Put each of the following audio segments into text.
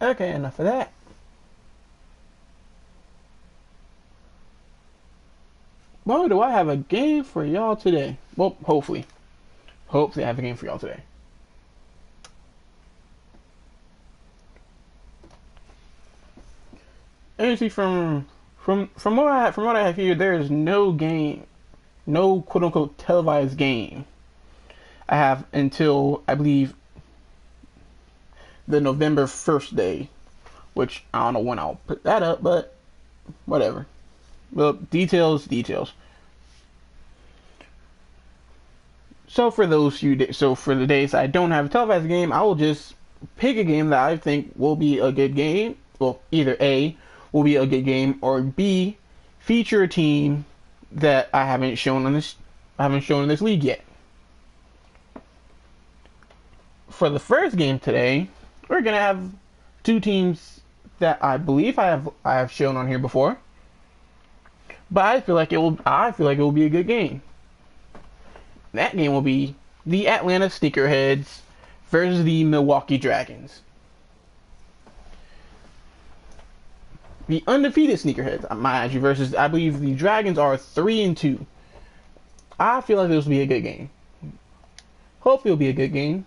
Okay, enough of that. Boy, do I have a game for y'all today. Well, hopefully. Hopefully I have a game for y'all today. And you see from what I have here, there is no game, no quote unquote televised game. I have until I believe the November 1st day, which I don't know when I'll put that up, but whatever. Well, details. So for those few days, so for the days I don't have a televised game, I will just pick a game that I think will be a good game. Well, either A will be a good game, or B feature a team that I haven't shown in this league yet. For the first game today, we're gonna have two teams that I believe I have shown on here before, but I feel like it will be a good game. That game will be the Atlanta Sneakerheads versus the Milwaukee Dragons. The undefeated Sneakerheads, mind you, versus I believe the Dragons are 3-2. I feel like this will be a good game. Hopefully, it'll be a good game.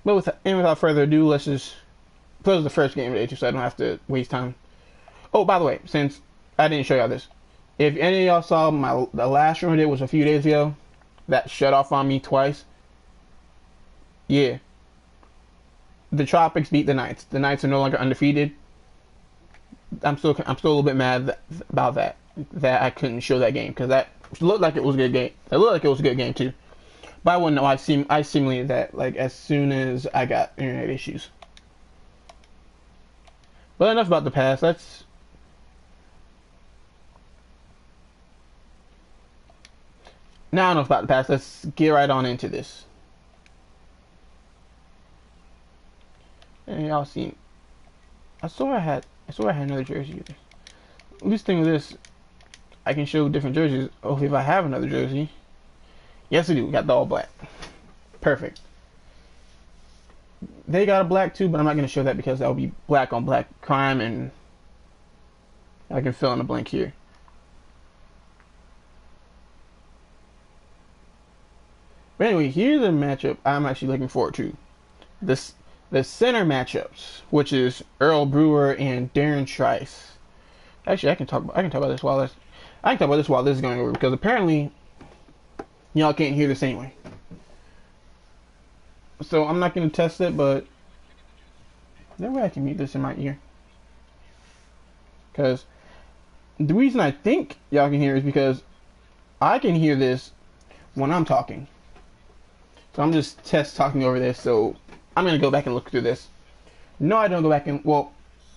But without further ado, let's just close the first game today, so I don't have to waste time. Oh, by the way, since I didn't show y'all this, if any of y'all saw the last stream I did was a few days ago, that shut off on me twice. Yeah, the Tropics beat the Knights. The Knights are no longer undefeated. I'm still a little bit mad about that I couldn't show that game, because that looked like it was a good game. It looked like it was a good game too. But I wouldn't know. I simulated that like as soon as I got internet issues. But enough about the past. Now enough about the past. Let's get right on into this. And y'all seen? I saw I had another jersey. At least thing with this, I can show different jerseys. Hopefully, if I have another jersey. Yes, we do. We got the all black. Perfect. They got a black too, but I'm not going to show that because that will be black on black crime, and I can fill in the blank here. But anyway, here's a matchup I'm actually looking forward to. The center matchups, which is Earl Brewer and Darren Trice. Actually, I can talk about this while this is going over, because apparently y'all can't hear this anyway. So I'm not going to test it, but no way I can mute this in my ear. Because the reason I think y'all can hear is because I can hear this when I'm talking. So I'm just talking over this, so I'm going to go back and look through this. No, I don't go back and, well,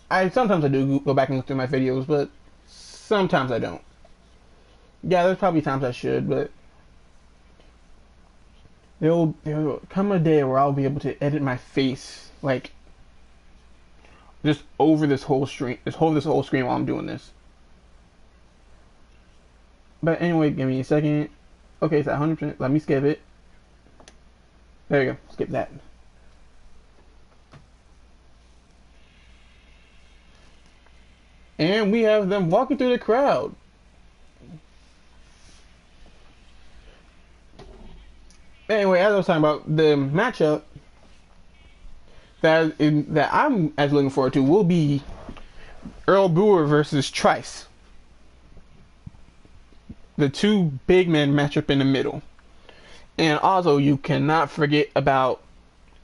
sometimes I do go back and look through my videos, but sometimes I don't. Yeah, there's probably times I should, but there'll come a day where I'll be able to edit my face, like, just over this whole screen while I'm doing this. But anyway, give me a second. Okay, it's at 100%. Let me skip it. There you go. Skip that. And we have them walking through the crowd. Anyway, as I was talking about, the matchup that I'm as looking forward to will be Earl Brewer versus Trice. The two big men matchup in the middle. And also, you cannot forget about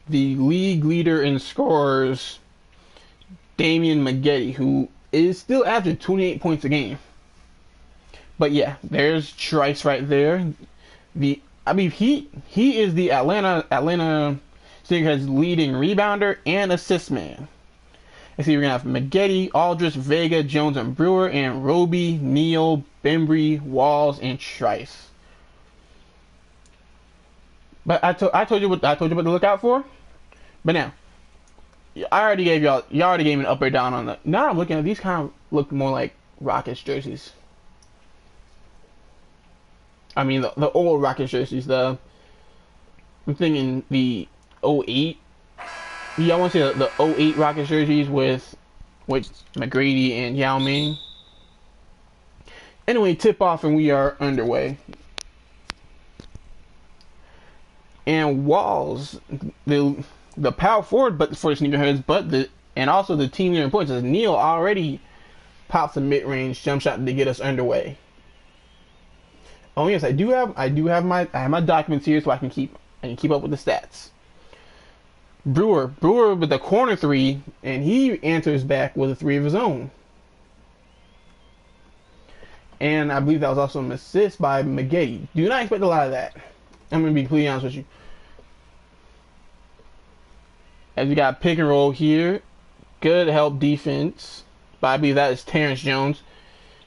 the league leader in scorers, Damian Maggette, who is still averaging 28 points a game. But yeah, there's Trice right there. He is the Atlanta Sneakerheads leading rebounder and assist man. I see we're gonna have Maggette, Aldridge, Vega, Jones, and Brewer, and Roby, Neal, Bembry, Walls, and Trice. But I told you what to look out for. But now, y'all already gave me an up or down on the. Now I'm looking at these, kind of look more like Rockets jerseys. I mean the old Rockets jerseys. I'm thinking the 08 Yeah, I want to say the '08 Rocket jerseys with McGrady and Yao Ming. Anyway, tip off and we are underway. And Walls, the power forward, but for the Sneakerheads, but the and also the team leader in points is Neil already pops a mid-range jump shot to get us underway. Oh yes, I have my documents here so I can keep up with the stats. Brewer with a corner three, and he answers back with a three of his own. And I believe that was also an assist by McGee. Do not expect a lot of that. I'm gonna be completely honest with you. As we got pick and roll here, good help defense. But I believe that is Terrence Jones.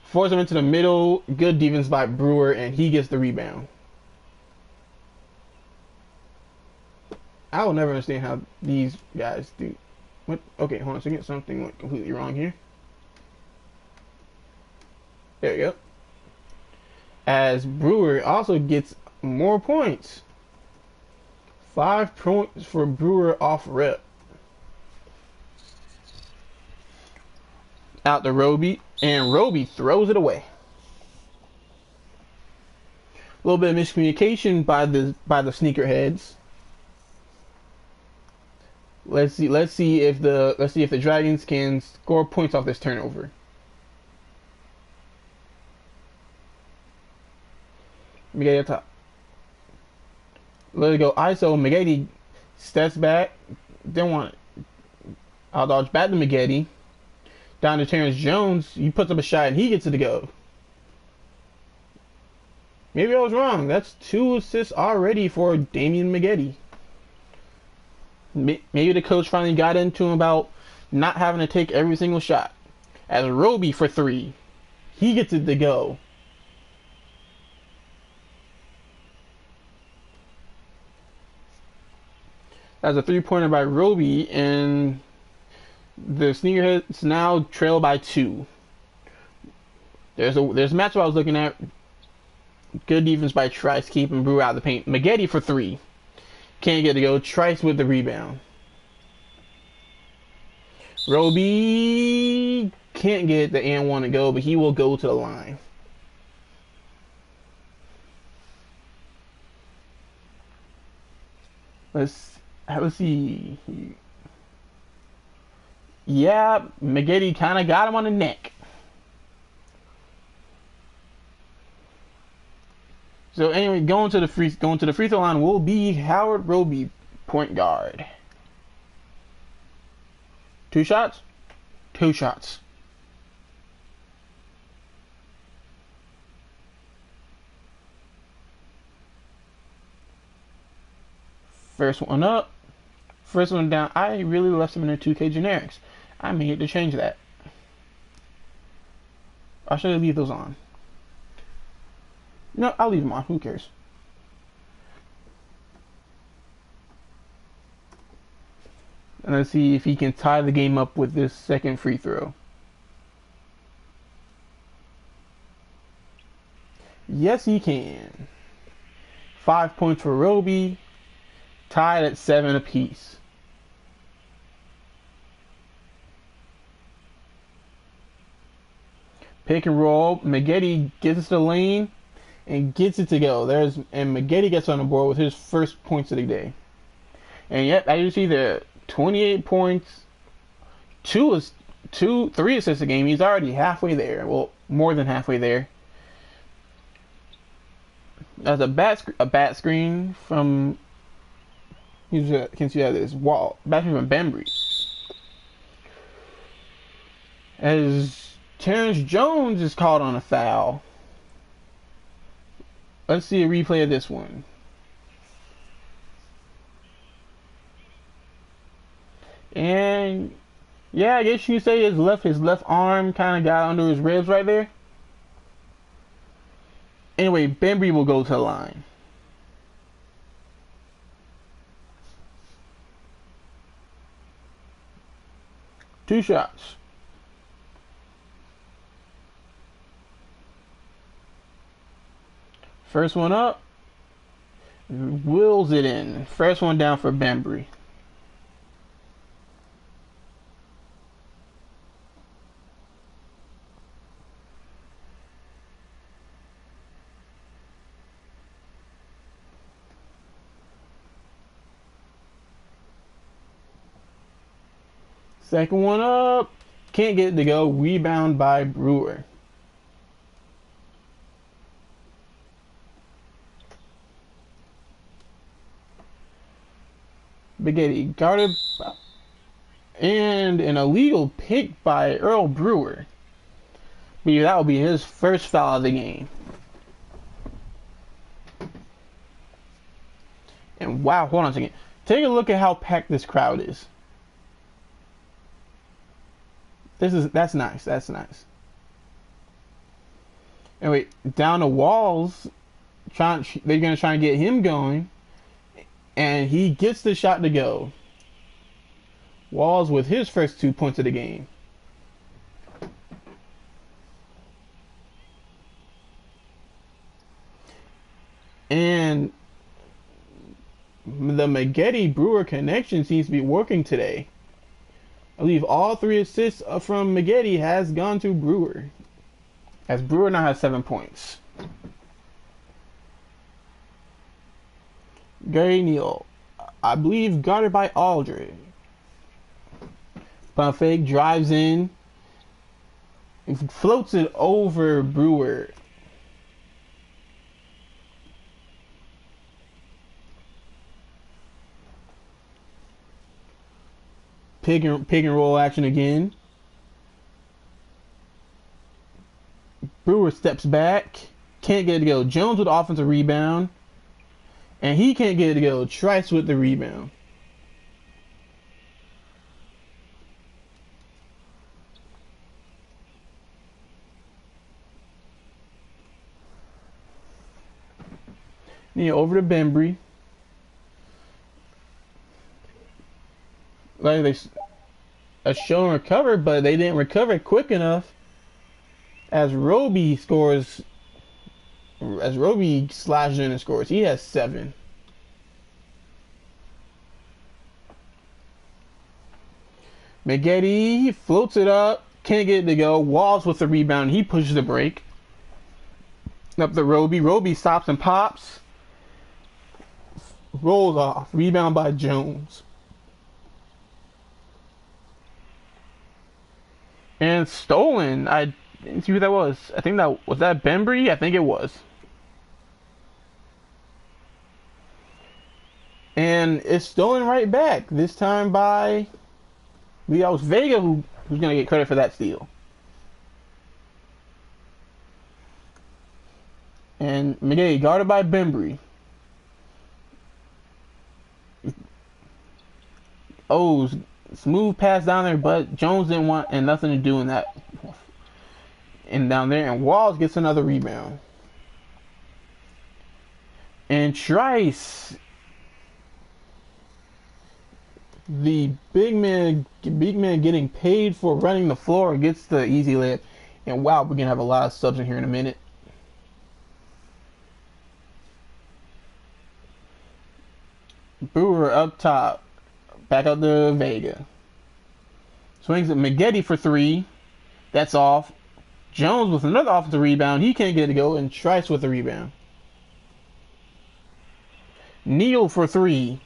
Force him into the middle. Good defense by Brewer, and he gets the rebound. I will never understand how these guys do. What? Okay, hold on a second. Something went completely wrong here. There we go. As Brewer also gets more points. 5 points for Brewer off rip. Out to Roby, and Roby throws it away. A little bit of miscommunication by the Sneakerheads. Let's see if the Dragons can score points off this turnover. McGady up top. Let it go. ISO. McGady steps back. Didn't want it. I'll dodge back to McGady. Down to Terrence Jones. He puts up a shot and he gets it to go. Maybe I was wrong. That's 2 assists already for Damian McGady. Maybe the coach finally got into him about not having to take every single shot. As Roby for 3. He gets it to go. That's a 3-pointer by Roby, and the Sneakerheads now trail by 2. There's a matchup I was looking at. Good defense by Trice, keeping Brewer out of the paint. McGady for 3. Can't get it to go. Trice with the rebound. Roby can't get the and one to go, but he will go to the line. Let's see. Yeah, McGady kind of got him on the neck. So anyway, going to the free throw line will be Howard Roby, point guard. 2 shots? 2 shots. First one up. First one down. I really left him in the 2K generics. I may need to change that. Or should I leave those on? No, I'll leave them on. Who cares? And let's see if he can tie the game up with this second free throw. Yes, he can. 5 points for Roby. Tied at 7 apiece. Pick and roll. McGady gets it to the lane and gets it to go. And McGady gets on the board with his first points of the day. And yep, as you see there, 28 points, 3 assists a game. He's already halfway there. Well, more than halfway there. That's a bat screen from. You can see that is Wall. Bat screen from Bembry. As Terrence Jones is caught on a foul. Let's see a replay of this one. And yeah, I guess you could say his left arm kind of got under his ribs right there. Anyway, Bembry will go to the line. Two shots. First one up. Wills it in. First one down for Bembry. Second one up. Can't get it to go. Rebound by Brewer. Spaghetti guarded. And an illegal pick by Earl Brewer. That will be his first foul of the game. And wow, hold on a second. Take a look at how packed this crowd is. That's nice. That's nice. And wait, down the walls, they're gonna try and get him going, and he gets the shot to go. Walls with his first 2 points of the game. And the Spaghetti Brewer connection seems to be working today. I believe all 3 assists from Spaghetti has gone to Brewer, as Brewer now has 7 points. Gary Neal, I believe, guarded by Aldridge. Pump fake, drives in, floats it over Brewer. Pick and roll action again. Brewer steps back. Can't get it to go. Jones with the offensive rebound. And he can't get it to go. Trice with the rebound. Over to Bembry. Like a show and recover, but they didn't recover quick enough. As Roby slashes in and scores. He has 7. Spaghetti floats it up, can't get it to go. Walls with the rebound. He pushes the break up to Roby. Roby stops and pops. Rolls off. Rebound by Jones. And stolen. I didn't see who that was. I think was that Bembry? I think it was. And it's stolen right back. This time by, that was Vega who's gonna get credit for that steal. And Miguel guarded by Bembry. Oh, smooth pass down there, but Jones didn't want and nothing to do in that. And down there, and Walls gets another rebound. And Trice, the big man getting paid for running the floor, gets the easy layup. And wow, we're gonna have a lot of subs in here in a minute. Brewer up top. Back out to Vega. Swings at Spaghetti for 3. That's off. Jones with another offensive rebound. He can't get it to go. And Trice with the rebound. Neal for 3.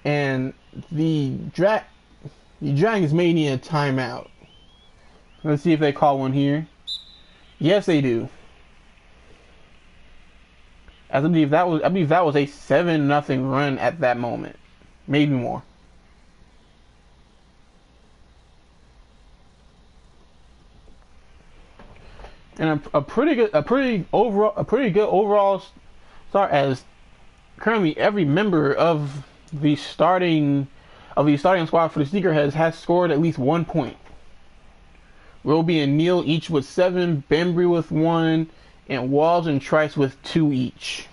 And the Dragons may need a timeout. Let's see if they call one here. Yes, they do. I believe that was a 7-0 run at that moment. Maybe more. And a pretty good overall start, as currently every member of the starting squad for the Sneakerheads has scored at least 1 point. Roby and Neal each with 7, Bembry with 1, and Walls and Trice with 2 each.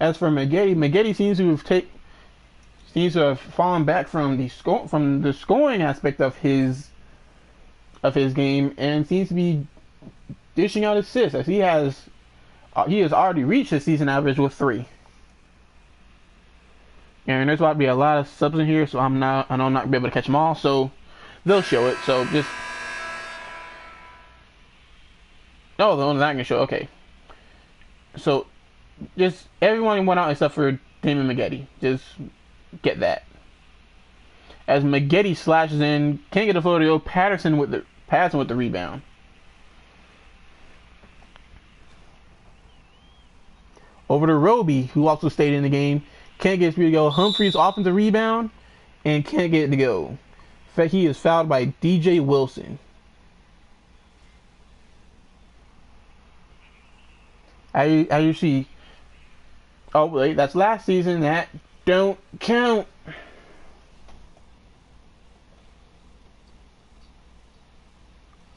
As for Spaghetti seems to have fallen back from the scoring aspect of his game, and seems to be dishing out assists, as he has already reached his season average with 3. And there's about to be a lot of subs in here, so I know I'm not gonna be able to catch them all, so they'll show it. So just Oh, the one that I can show. Okay. So, just everyone went out except for Damon Maggette. Just get that. As Maggette slashes in, can't get a photo. Patterson with the rebound. Over to Roby, who also stayed in the game. Can't get it to go. Humphries off the rebound and can't get it to go. In fact, he is fouled by DJ Wilson. I see. Oh wait, that's last season. That don't count.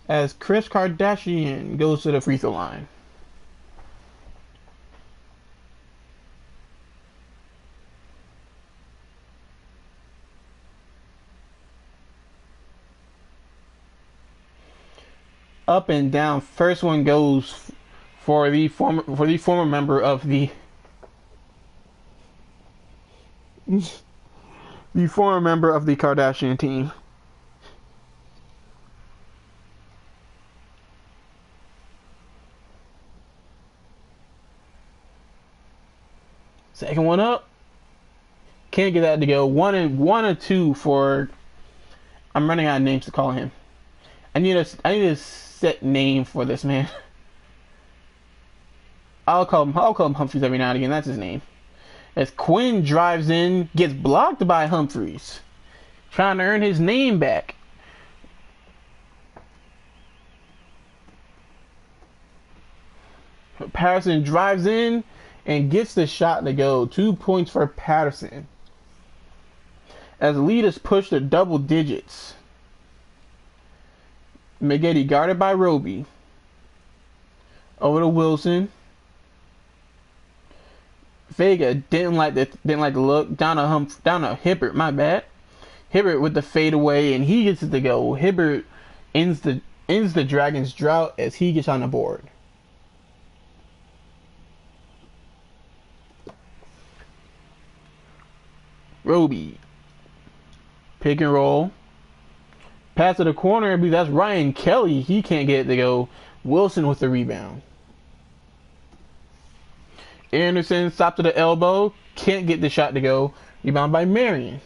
As Chris Kardashian goes to the free throw line. Up and down. First one goes for the former member of the former member of the Kardashian team. Second one up. Can't get that to go. One and two for. I'm running out of names to call him. I need a set name for this man. I'll call him Humphries every now and again. That's his name. As Quinn drives in, gets blocked by Humphries, trying to earn his name back. Patterson drives in and gets the shot to go. 2 points for Patterson. As the lead is pushed to double digits. Maggette guarded by Roby. Over to Wilson. Vega didn't like the look. Down to Hibbert. My bad. Hibbert with the fadeaway, and he gets it to go. Hibbert ends the Dragons' drought as he gets on the board. Roby. Pick and roll. Pass to the corner. I believe that's Ryan Kelly. He can't get it to go. Wilson with the rebound. Anderson stopped to the elbow. Can't get the shot to go. Rebound by Marion.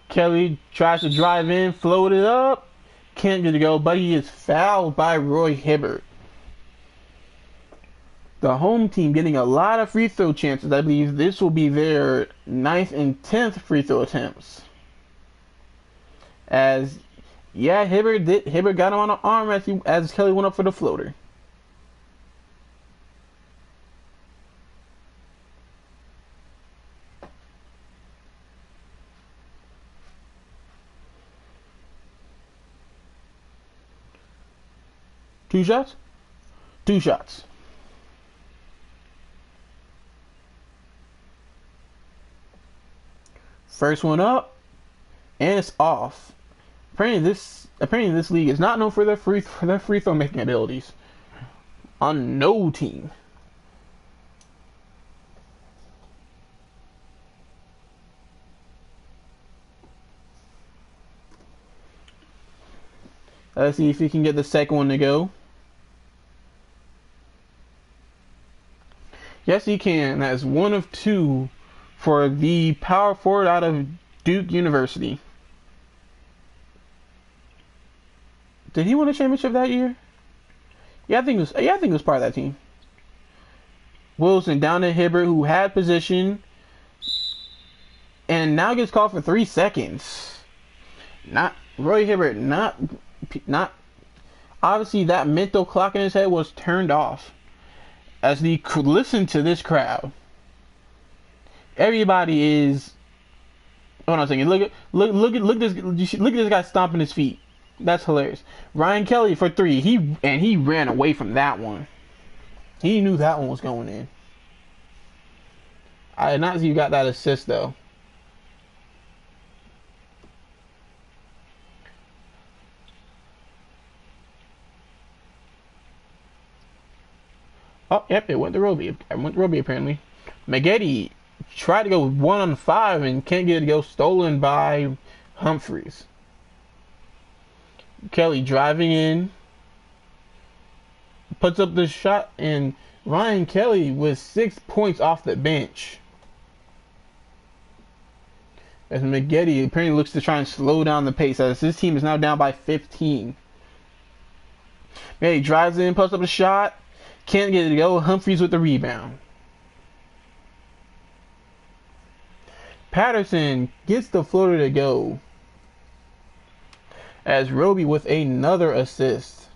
Kelly tries to drive in, float it up. Can't get it to go, but he is fouled by Roy Hibbert. The home team getting a lot of free throw chances. I believe this will be their 9th and 10th free throw attempts. As Hibbert got him on the arm as Kelly went up for the floater. Two shots? Two shots. First one up, and it's off. Apparently this league is not known for their free throw making abilities. On no team. Let's see if he can get the second one to go. Yes, he can. That's 1 of 2 for the power forward out of Duke University. Did he win a championship that year? Yeah, I think it was part of that team. Wilson down to Hibbert, who had position, and now gets called for 3 seconds. Not Roy Hibbert. Not. Obviously, that mental clock in his head was turned off. As he could listen to this crowd, everybody is. Hold on a second. Look at this guy stomping his feet. That's hilarious. Ryan Kelly for 3. He ran away from that one. He knew that one was going in. I did not see you got that assist though. Oh, yep, it went to Roby. It went to Roby apparently. Maggette tried to go 1 on 5 and can't get it to go. Stolen by Humphries. Kelly driving in, puts up the shot, and Ryan Kelly with 6 points off the bench. As Maggette apparently looks to try and slow down the pace, as his team is now down by 15. He drives in, puts up a shot, can't get it to go. Humphries with the rebound. Patterson gets the floater to go. As Roby with another assist.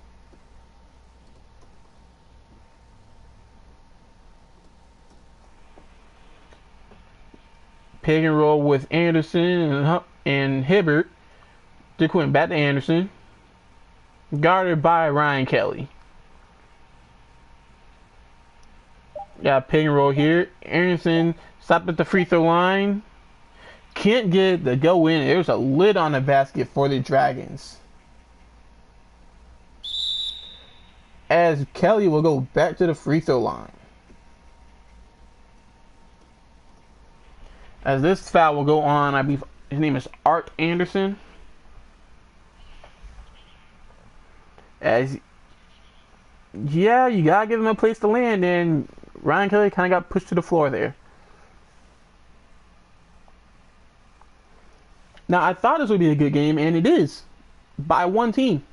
Pick and roll with Anderson and Hibbert. They're going back to Anderson. Guarded by Ryan Kelly. Got pick and roll here. Anderson stopped at the free throw line. Can't get it to go in. There's a lid on the basket for the Dragons. As Kelly will go back to the free throw line. As this foul will go on, I believe his name is Art Anderson. As, yeah, you gotta give him a place to land, and Ryan Kelly kind of got pushed to the floor there. Now, I thought this would be a good game, and it is. By one team.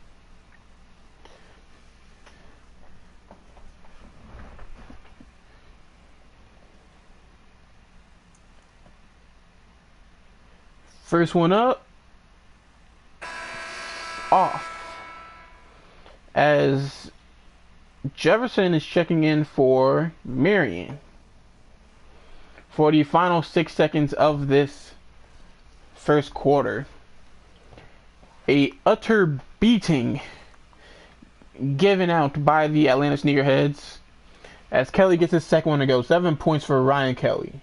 First one up. Off. As Jefferson is checking in for Marion. For the final 6 seconds of this first quarter. A utter beating given out by the Atlanta Sneakerheads as Kelly gets his second one to go. 7 points for Ryan Kelly.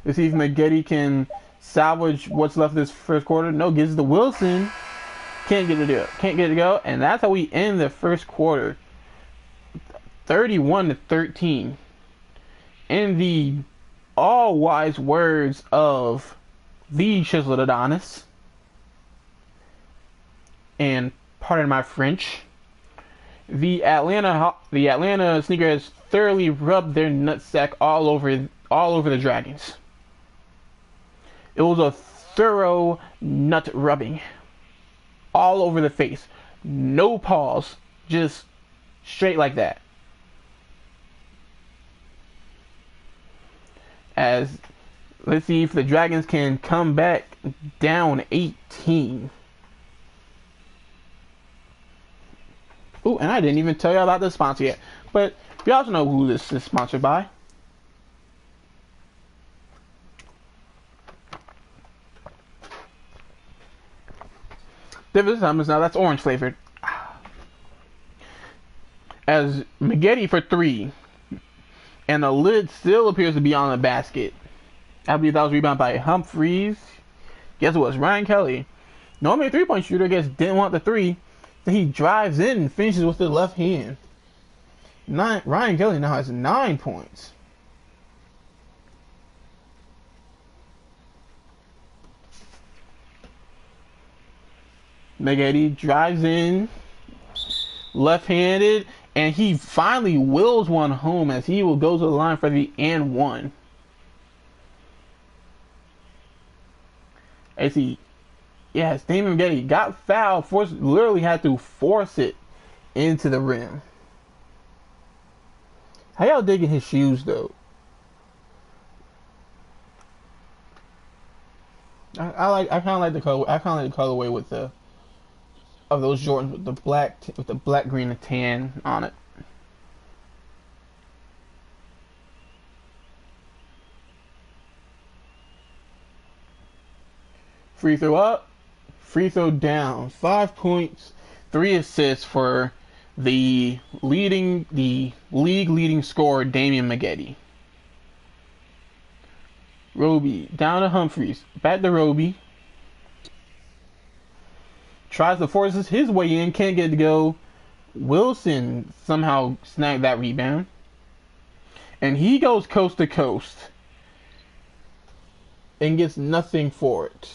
Let's see if Maggette can salvage what's left of this first quarter. No, gives to Wilson. Can't get it to go. Can't get it to go. And that's how we end the first quarter. 31-13. In the all-wise words of the Chiseled Adonis, and pardon my French, the Atlanta Sneakerheads thoroughly rubbed their nutsack all over the Dragons. It was a thorough nut rubbing, all over the face, no pause, just straight like that. As let's see if the Dragons can come back down 18. Oh, and I didn't even tell you about the sponsor yet, but you also know who this is sponsored by. This time is now that's orange flavored. As Maggette for 3, and the lid still appears to be on the basket. I believe that was rebounded by Humphries. Guess what? It's Ryan Kelly. Normally a 3-point shooter, I guess didn't want the 3. So he drives in and finishes with the left hand. Ryan Kelly now has 9 points. Maggette drives in, left-handed, and he finally wills one home as he will go to the line for the and one. As he, yes, Damon Maggette got fouled, literally had to force it into the rim. How y'all digging his shoes though? I kind of like the color. I kind of like the colorway with the of those Jordans with the black, green, and tan on it. Free throw up, free throw down. 5 points, 3 assists for the league leading scorer Damian Maggette. Roby down to Humphries, back to Roby. Tries to force his way in, can't get it to go. Wilson somehow snagged that rebound. And he goes coast to coast and gets nothing for it.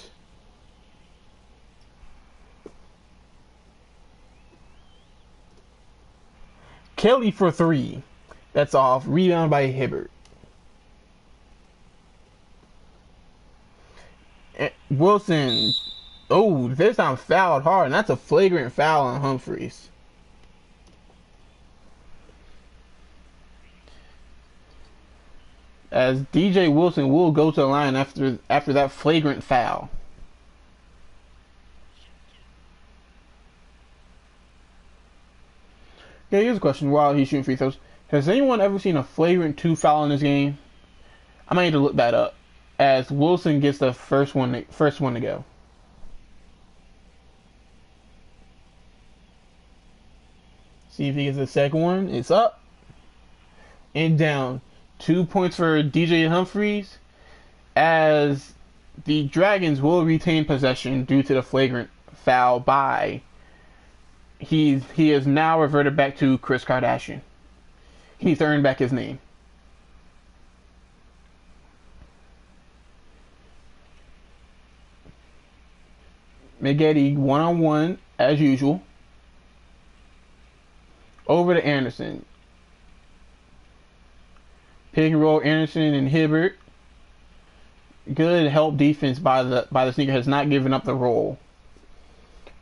Kelly for three. That's off. Rebound by Hibbert. Wilson. Oh, this time fouled hard, and that's a flagrant foul on Humphries. As DJ Wilson will go to the line after that flagrant foul. Okay, here's a question while he's shooting free throws. Has anyone ever seen a flagrant 2 foul in this game? I might need to look that up. As Wilson gets the first one to go. See if he gets the second one. It's up and down. 2 points for DJ Humphries, as the Dragons will retain possession due to the flagrant foul by. He has now reverted back to Chris Kardashian. He's earned back his name. Maggette 1-on-1 as usual. Over to Anderson. Pick and roll Anderson and Hibbert. Good help defense by the Sneakerheads, not giving up the roll.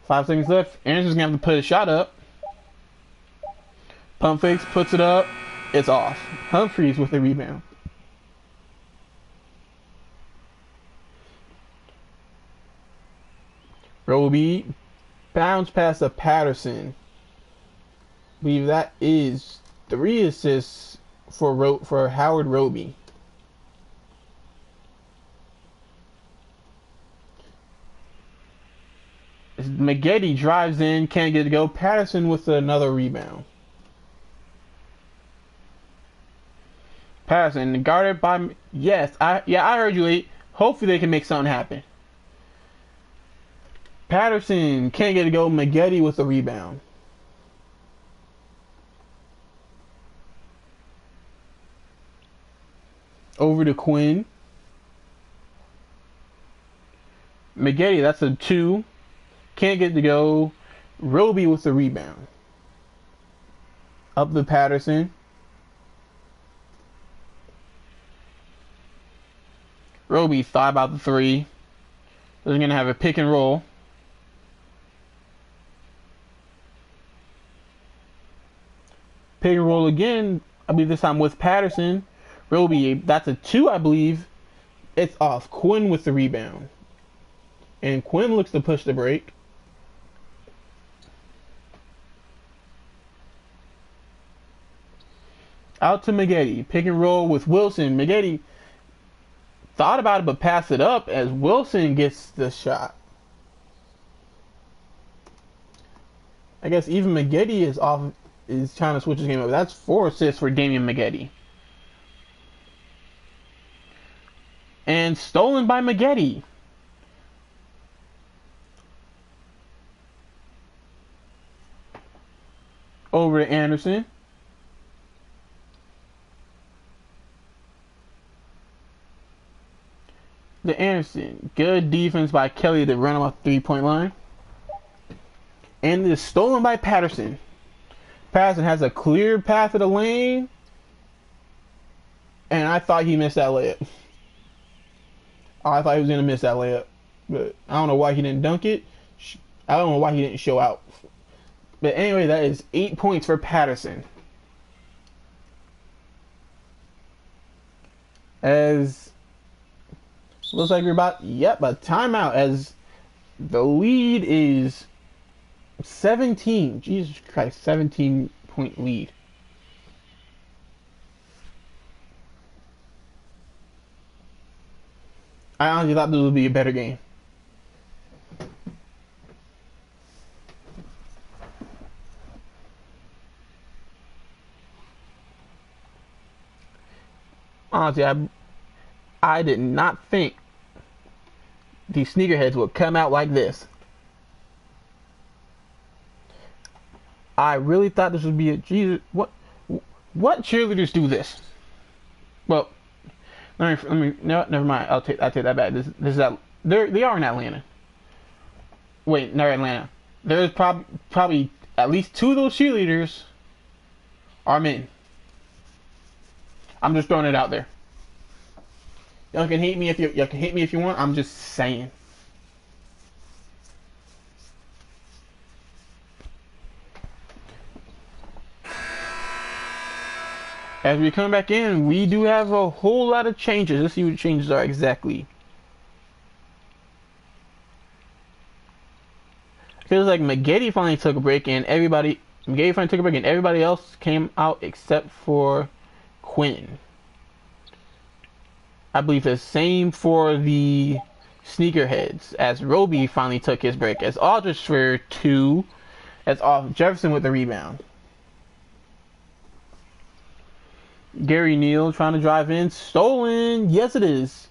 5 seconds left. Anderson's gonna have to put a shot up. Pump fakes, puts it up. It's off. Humphries with the rebound. Roby bounce pass to Patterson. I believe that is 3 assists for Howard Roby. Maggette drives in, can't get it to go. Patterson with another rebound. Patterson guarded by I heard you, 8. Hopefully they can make something happen. Patterson can't get it to go. Maggette with the rebound. Over to Quinn. Maggette, that's a 2. Can't get it to go. Roby with the rebound. Up to Patterson. Roby thought about the 3. They're going to have a pick and roll. Pick and roll again. I believe this time with Patterson. Roby, that's a 2, I believe. It's off. Quinn with the rebound. And Quinn looks to push the break. Out to Maggette. Pick and roll with Wilson. Maggette thought about it but passed it up as Wilson gets the shot. I guess even Maggette is trying to switch his game up. That's 4 assists for Damian Maggette. And stolen by Maggette. Over to Anderson. To Anderson. Good defense by Kelly to run him off the 3-point line. And it is stolen by Patterson. Patterson has a clear path to the lane. And I thought he missed that layup. I thought he was going to miss that layup. But I don't know why he didn't dunk it. I don't know why he didn't show out. But anyway, that is 8 points for Patterson. As looks like we're about, a timeout, as the lead is 17. Jesus Christ, 17-point lead. I honestly thought this would be a better game. Honestly, I did not think the Sneakerheads would come out like this. I really thought this would be a Jesus. What cheerleaders do this? Well, let me. No, never mind. I take that back. This is that. They are in Atlanta. Wait, not Atlanta. There's probably at least 2 of those cheerleaders are men. I'm just throwing it out there. Y'all can hate me if you can hate me if you want. I'm just saying. As we come back in, we do have a whole lot of changes. Let's see what the changes are exactly. Feels like McGetty finally took a break, and everybody else came out except for Quinn. I believe the same for the Sneakerheads, as Roby finally took his break, as Aldridge for 2, as off Jefferson with the rebound. Gary Neal trying to drive in, stolen. Yes, it is.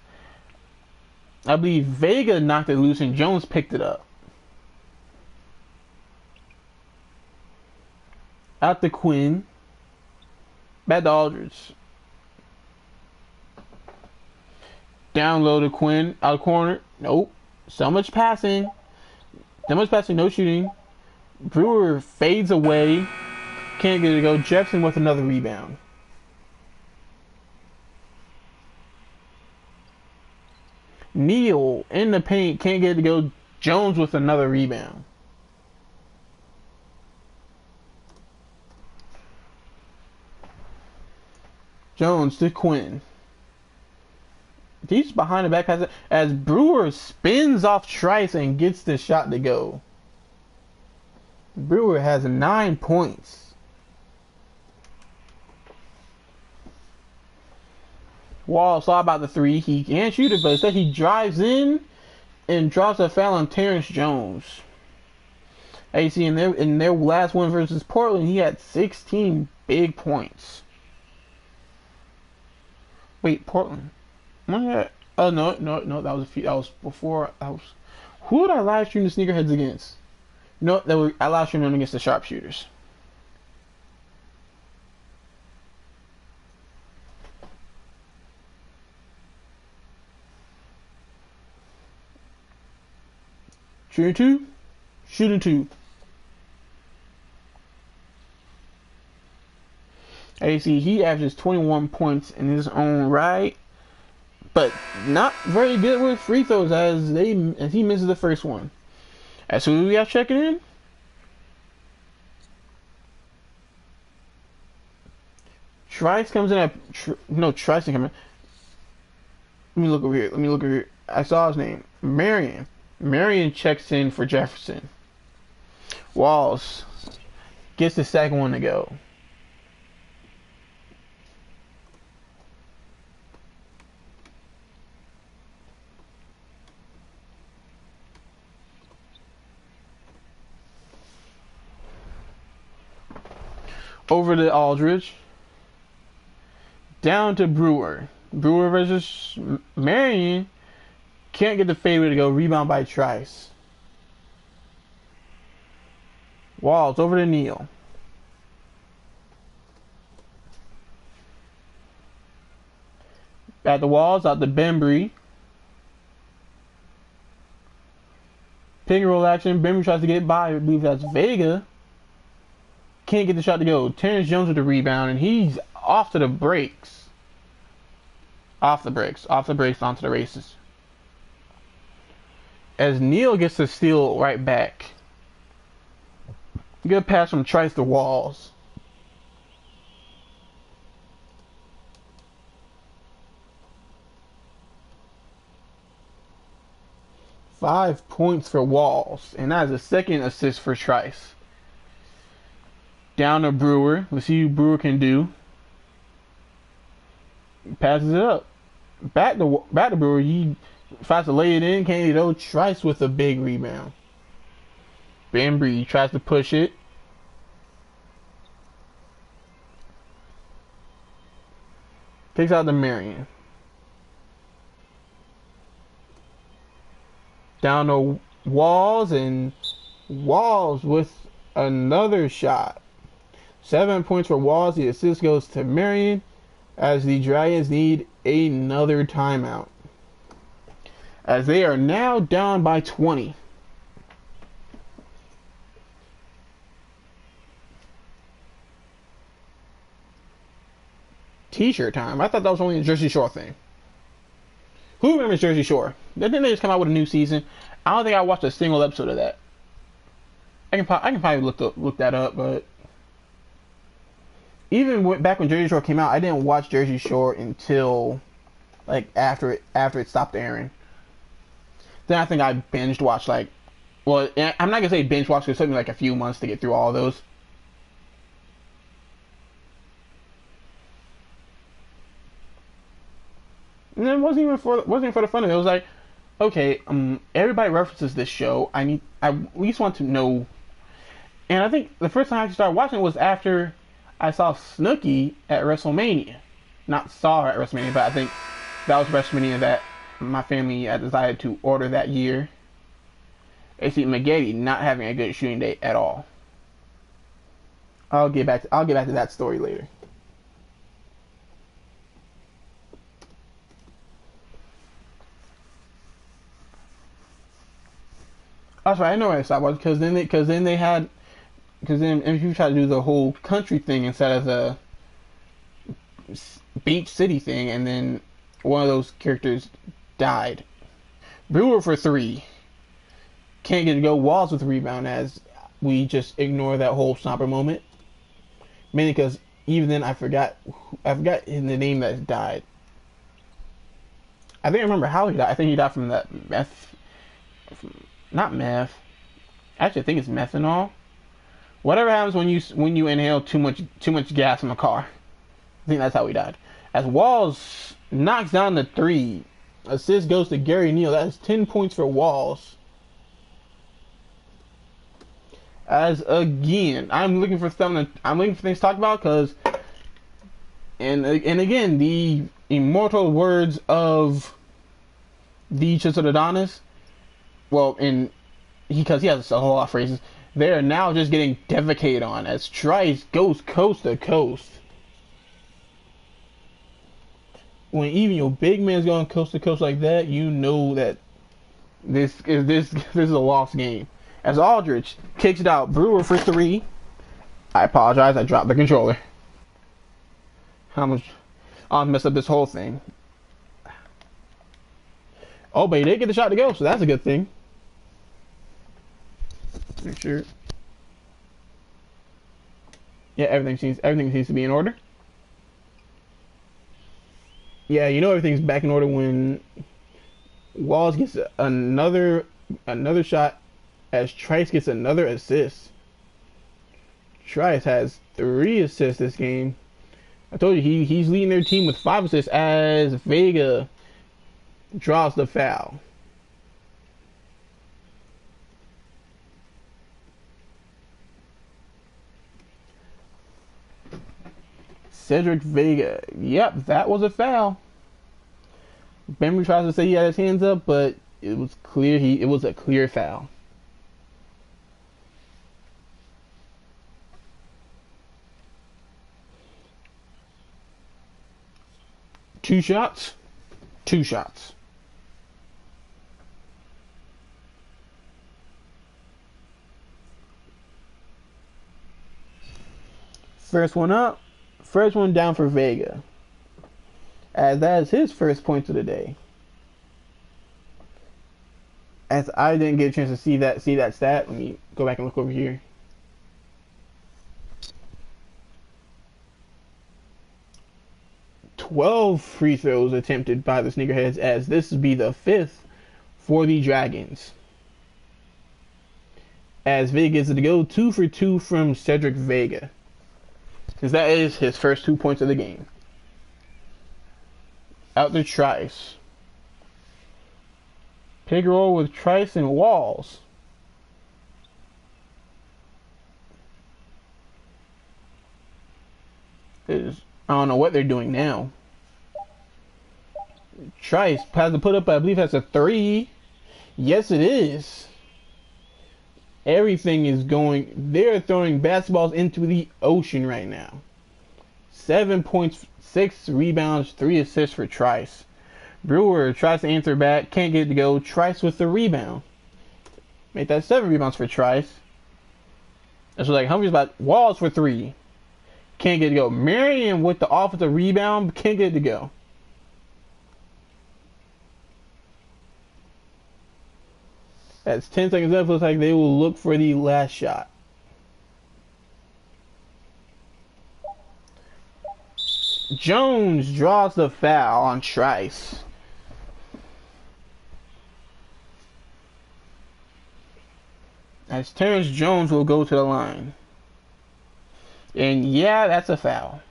I believe Vega knocked it loose and Jones picked it up. Out to Quinn. Back to Aldridge. Down low to Quinn. Out of corner. Nope. So much passing. No shooting. Brewer fades away. Can't get it to go. Jefferson with another rebound. Neal in the paint. Can't get it to go. Jones with another rebound. Jones to Quinn. He's behind the back pass as Brewer spins off Trice and gets the shot to go. Brewer has 9 points. Wall saw about the 3. He can't shoot it, but instead he drives in and drops a foul on Terrence Jones. As you see in their last one versus Portland, he had 16 big points. Wait, Portland. Oh no, that was before. Who did I live stream the Sneakerheads against? No, I live streamed them against the Sharpshooters. Shooting 2. As you see, he averages 21 points in his own right, but not very good with free throws as he misses the first one. As who do we have checking in? Trice comes in Trice didn't come in. Let me look over here. I saw his name. Marion checks in for Jefferson. Walls gets the second one to go. Over to Aldridge. Down to Brewer. Brewer versus Marion. Can't get the fadeaway to go. Rebound by Trice. Walls over to Neal. At the Walls, out to Bembry. Pick and roll action. Bembry tries to get by. I believe that's Vega. Can't get the shot to go. Terrence Jones with the rebound, and he's off to the breaks. Off the breaks onto the races. As Neal gets the steal right back. Good pass from Trice to Walls. Five points for Walls, and that is a second assist for Trice. Down to Brewer. Let's see what Brewer can do. Passes it up. Back to Brewer. He tries to lay it in. Can't go. Trice with a big rebound. Bembry tries to push it. Takes out the Marion. Down to Walls, and Walls with another shot. 7 points for Walls. The assist goes to Marion as the Dragons need another timeout, as they are now down by 20. T-shirt time. I thought that was only a Jersey Shore thing. Who remembers Jersey Shore? Didn't they just come out with a new season? I don't think I watched a single episode of that. I can probably look that up, but even back when Jersey Shore came out, I didn't watch Jersey Shore until like after it stopped airing. Then I think I binged watched like, well, I'm not gonna say binge watch because it took me like a few months to get through all of those. And it wasn't even for the fun of it. It was like, okay, everybody references this show. I at least want to know. And I think the first time I actually started watching it was after I saw Snooki at WrestleMania. Not saw her at WrestleMania, but I think that was WrestleMania that my family had decided to order that year. AC McGady not having a good shooting day at all. I'll get back to that story later. That's right. I know where I stopped was because then if you try to do the whole country thing instead of the beach city thing, and then one of those characters died. Brewer for 3. Can't get to go. Walls with rebound as we just ignore that whole somber moment. Mainly because even then I forgot the name that died. I think I remember how he died. I think he died from that meth. Not meth. Actually, I think it's methanol. Whatever happens when you inhale too much gas from a car. I think that's how he died. As Walls knocks down the 3, assist goes to Gary Neal. That is 10 points for Walls. As again, I'm looking for things to talk about because, and again, the immortal words of the Chisodonis. Well, because he has a whole lot of phrases. They are now just getting defecated on as Trice goes coast to coast. When even your big man's going coast to coast like that, you know that this is a lost game. As Aldridge kicks it out, Brewer for 3. I apologize, I dropped the controller. I'll mess up this whole thing. Oh, but he did get the shot to go, so that's a good thing. Make sure. Yeah, everything seems to be in order. Yeah, you know everything's back in order when Walls gets another shot as Trice gets another assist. Trice has 3 assists this game. I told you he's leading their team with 5 assists as Vega draws the foul. Cedric Vega. Yep, that was a foul. Bembry tries to say he had his hands up, but it was clear it was a clear foul. Two shots. First one up. First one down for Vega. As that is his first points of the day. As I didn't get a chance to see that stat. Let me go back and look over here. "12 free throws attempted by the Sneakerheads, as this would be the 5th for the Dragons. As Vega gets it to go 2 for 2 from Cedric Vega. Since that is his first 2 points of the game. Out to Trice. Pick and roll with Trice and Walls. I don't know what they're doing now. Trice has to put up, I believe that's a 3. Yes, it is. Everything is going. They're throwing basketballs into the ocean right now. 7 points, 6 rebounds, 3 assists for Trice. Brewer tries to answer back, can't get it to go. Trice with the rebound. Make that 7 rebounds for Trice. That's like Humphrey's about Walls for 3. Can't get it to go. Marion with the offensive rebound. Can't get it to go. That's 10 seconds left. Looks like they will look for the last shot. Jones draws the foul on Trice. As Terrence Jones will go to the line. And yeah, that's a foul.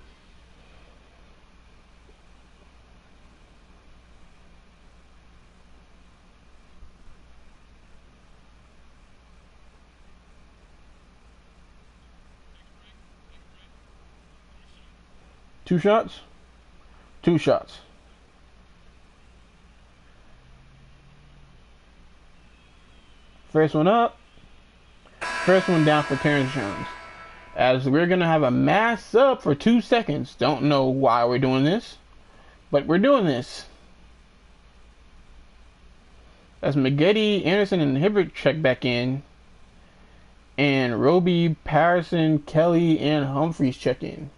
Two shots? Two shots. First one up. First one down for Terrence Jones. As we're going to have a mass up for 2 seconds. Don't know why we're doing this, but we're doing this. As McGetty, Anderson, and Hibbert check back in. And Roby, Patterson, Kelly, and Humphreys check in.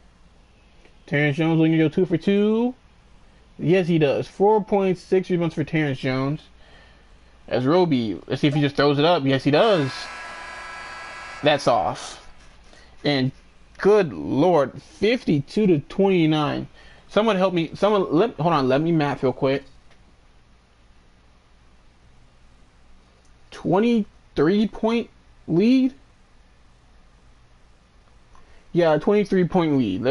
Terrence Jones looking to go 2 for 2. Yes, he does. 4.6 rebounds for Terrence Jones. As Roby, let's see if he just throws it up. Yes, he does. That's off. And good Lord, 52 to 29. Someone help me. Hold on. Let me math real quick. 23-point lead. Yeah, 23-point lead.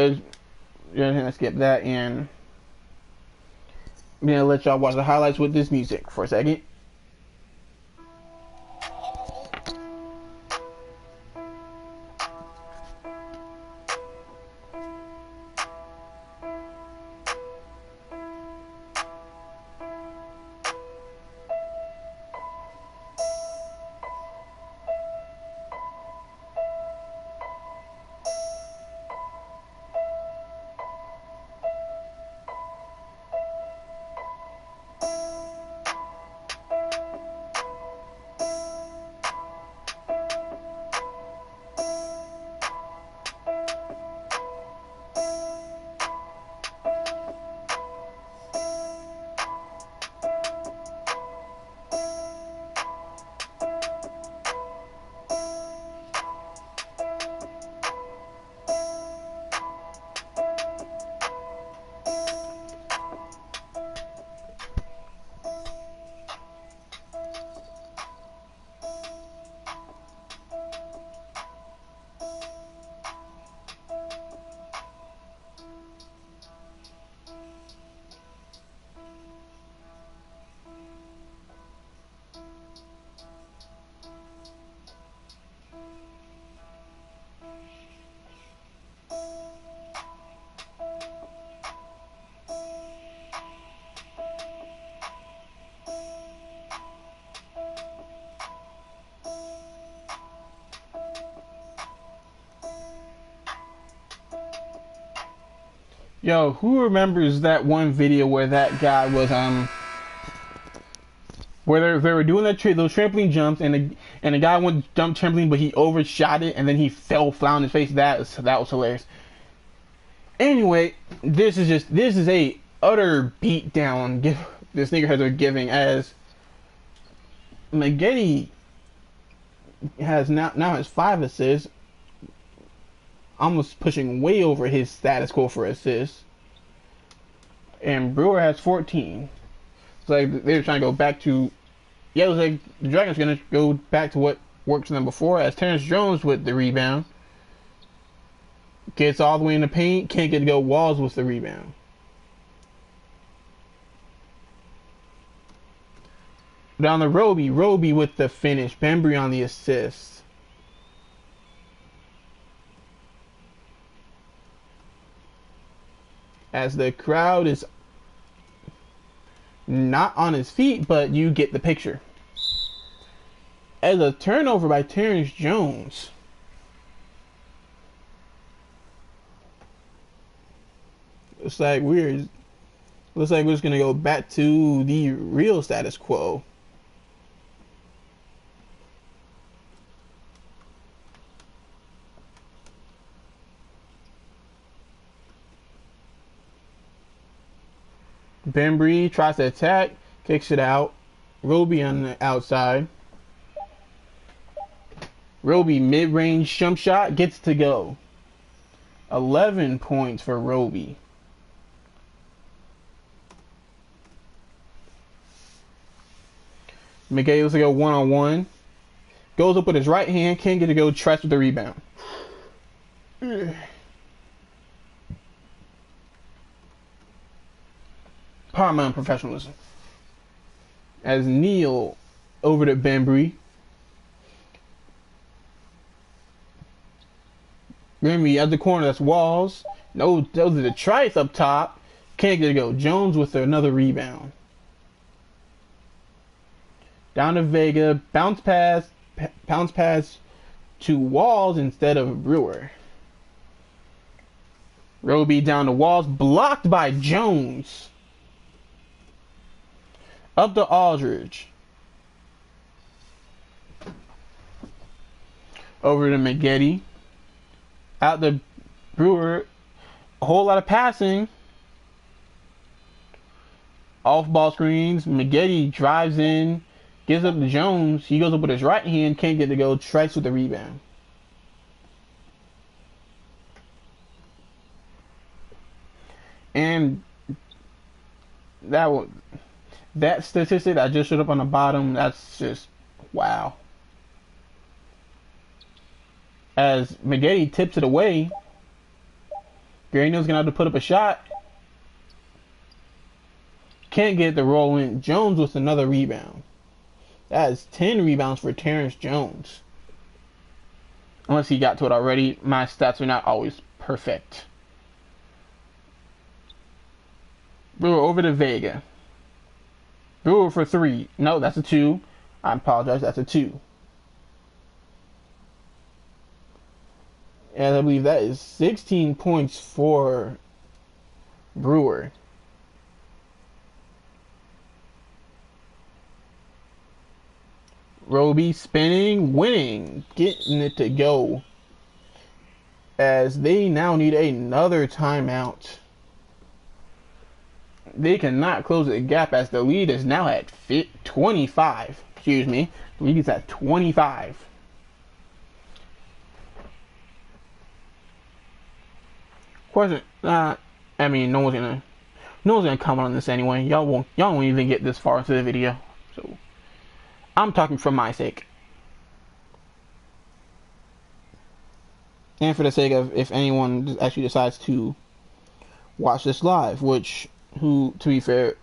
Let's get that in. I'm gonna let y'all watch the highlights with this music for a second. Yo, who remembers that one video where that guy was where they were doing those trampoline jumps and the guy went to jump trampoline but he overshot it and then he fell flat on his face. That was hilarious. Anyway, this is a utter beatdown the Sneakerheads are giving, as McGetty has now has 5 assists, almost pushing way over his status quo for assists. And Brewer has 14. It's like they're trying to go back to, it was like the Dragons are going to go back to what worked for them before, as Terrence Jones with the rebound. Gets all the way in the paint, can't get to go. Walls with the rebound. Down the Roby with the finish. Bembry on the assist. As the crowd is not on his feet, but you get the picture. As a turnover by Terrence Jones. Looks like we're just gonna go back to the real status quo. Bembry tries to attack, kicks it out. Roby on the outside. Roby mid-range jump shot, gets to go. 11 points for Roby. McGay looks to go one-on-one. Goes up with his right hand, can't get to go, tries with the rebound. Paramount professionalism. As Neal over to Bembry. Bembry at the corner, that's Walls. No, those are the Trice up top. Can't get to go. Jones with another rebound. Down to Vega. Bounce pass to Walls instead of Brewer. Roby down to Walls. Blocked by Jones. Up to Aldridge. Over to McGetty. Out to Brewer. A whole lot of passing. Off ball screens. McGetty drives in. Gives up to Jones. He goes up with his right hand. Can't get to go. Trice with the rebound. And that statistic that just showed up on the bottom, that's just wow. As McGetty tips it away, Gary Neal's gonna have to put up a shot. Can't get the roll in. Jones with another rebound. That is 10 rebounds for Terrence Jones. Unless he got to it already. My stats are not always perfect. Brewer over to Vega. Brewer for 3. No, that's a 2. I apologize. That's a 2. And I believe that is 16 points for Brewer. Roby spinning, winning, getting it to go. As they now need another timeout. They cannot close the gap as the lead is now at 25. Excuse me. The lead is at 25. Question. I mean, no one's gonna comment on this anyway. Y'all won't even get this far into the video. So I'm talking for my sake. And for the sake of if anyone actually decides to watch this live, which to be fair,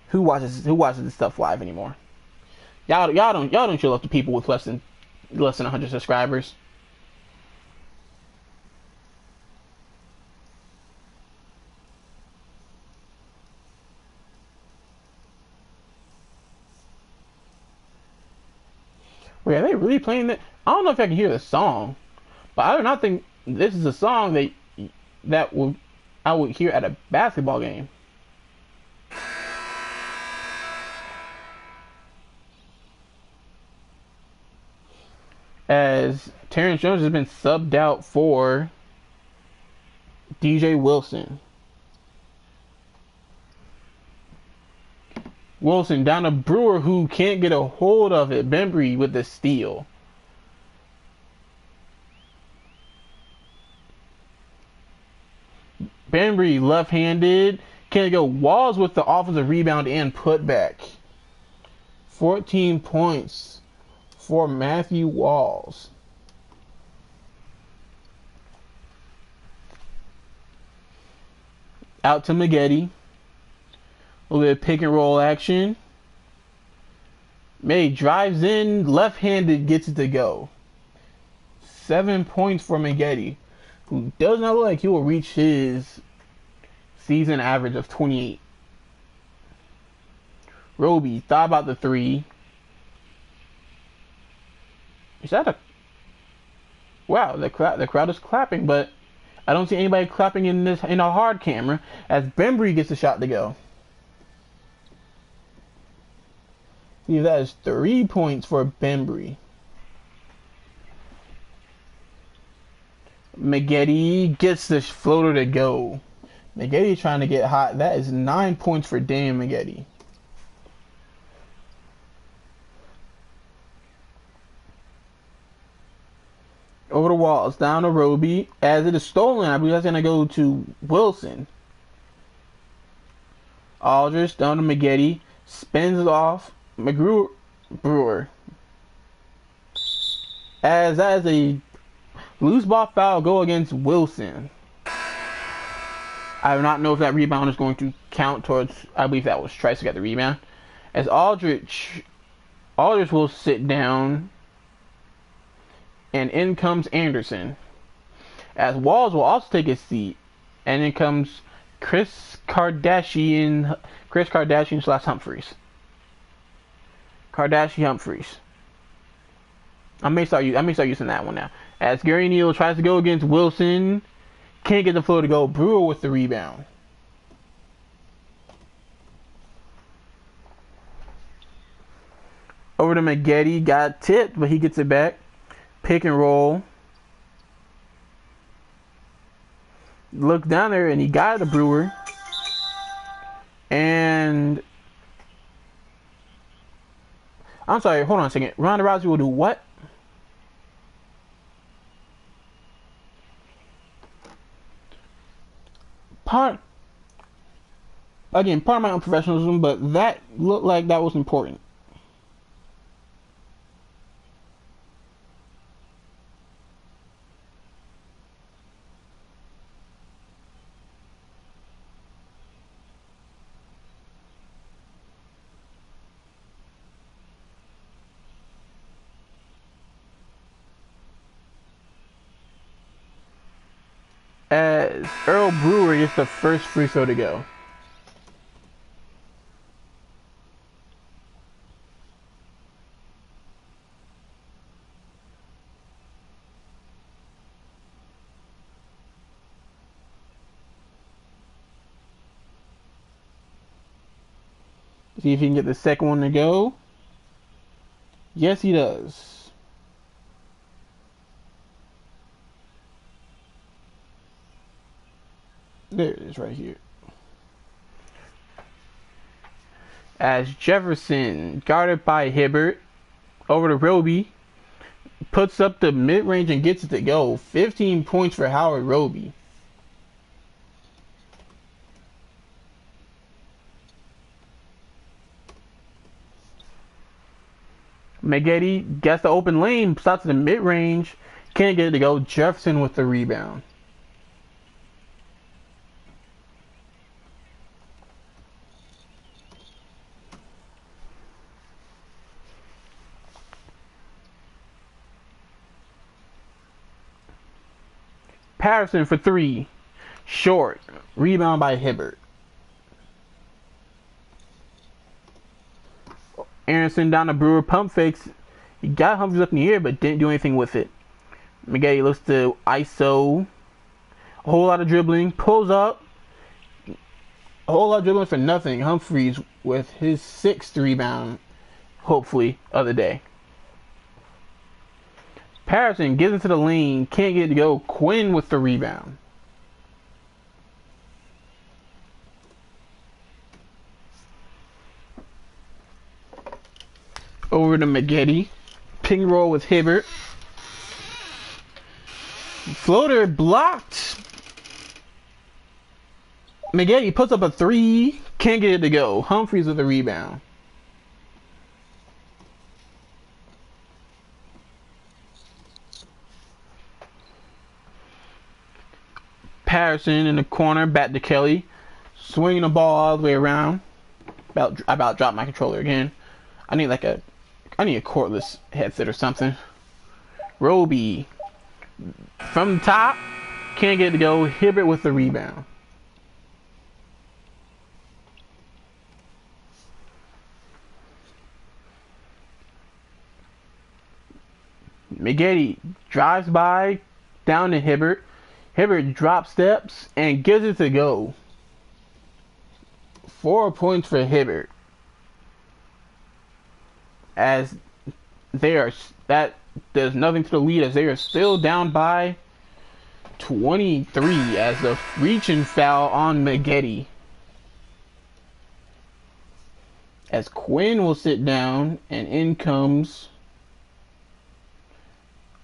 who watches this stuff live anymore? Y'all don't show up to people with less than 100 subscribers. Wait, are they really playing that? I don't know if I can hear the song, but I do not think this is a song that I would hear at a basketball game. As Terrence Jones has been subbed out for DJ Wilson. Wilson down to Brewer, who can't get a hold of it. Bembry with the steal. Bembry left-handed. Can't go. Walls with the offensive rebound and putback. 14 points for Matthew Walls. Out to McGetty. A little bit of pick and roll action. May drives in, left-handed, gets it to go. 7 points for McGetty, who does not look like he will reach his season average of 28. Roby thought about the 3. Is that a... Wow, the crowd is clapping, but I don't see anybody clapping in a hard camera as Bembry gets a shot to go. See, that is 3 points for Bembry. McGetty gets the floater to go. Maggette trying to get hot. That is 9 points for Dan Maggette. Over the walls, down to Roby. As it is stolen, I believe that's going to go to Wilson. Aldridge down to Maggette. Spins it off. Brewer. As that is a loose ball foul go against Wilson. I do not know if that rebound is going to count towards, I believe that was Trice who got the rebound. As Aldridge will sit down. And in comes Anderson. As Walls will also take his seat. And in comes Chris Kardashian / Humphreys. Humphreys. I may start using that one now. As Gary Neal tries to go against Wilson. Can't get the floor to go. Brewer with the rebound. Over to Maggette. Got tipped, but he gets it back. Pick and roll. Look down there, and he got the Brewer. And I'm sorry, hold on a second. Ronda Rousey will do what? Pardon my unprofessionalism, but that looked like that was important. As Earl Brewer gets the first free throw to go. See if he can get the second one to go. Yes, he does. There it is right here. As Jefferson, guarded by Hibbert, over to Roby, puts up the mid-range and gets it to go. 15 points for Howard Roby. Maggette gets the open lane, stops in the mid-range, can't get it to go. Jefferson with the rebound. Patterson for three. Short. Rebound by Hibbert. Anderson down to Brewer. Pump fakes. He got Humphries up in the air, but didn't do anything with it. Maggette looks to ISO. A whole lot of dribbling. Pulls up. A whole lot of dribbling for nothing. Humphries with his sixth rebound, hopefully, of the day. Patterson gets into the lane, can't get it to go. Quinn with the rebound. Over to Maggette. Ping roll with Hibbert. Floater blocked. Maggette puts up a three, can't get it to go. Humphries with the rebound. Patterson in the corner, back to Kelly, swinging the ball all the way around. About dropped my controller again. I need a cordless headset or something. Roby from the top, can't get it to go. Hibbert with the rebound. Maggette drives by, down to Hibbert. Hibbert drop steps and gives it to go. 4 points for Hibbert. As they are, that does nothing to the lead as they are still down by 23 as the reaching foul on Maggette. As Quinn will sit down, and in comes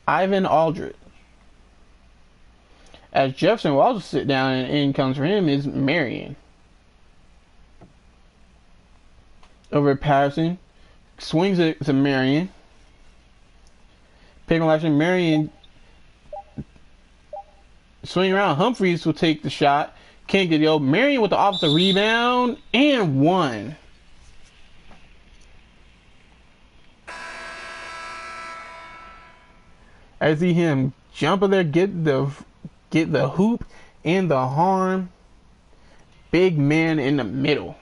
Ivan Aldred. As Jefferson will also sit down, and in comes for him is Marion. Over Patterson, swings it to Marion. Pick action, Marion swing around. Humphries will take the shot. Can't get it. Marion with the offensive rebound and one. I see him jump in there, get the hoop and the harm. Big man in the middle.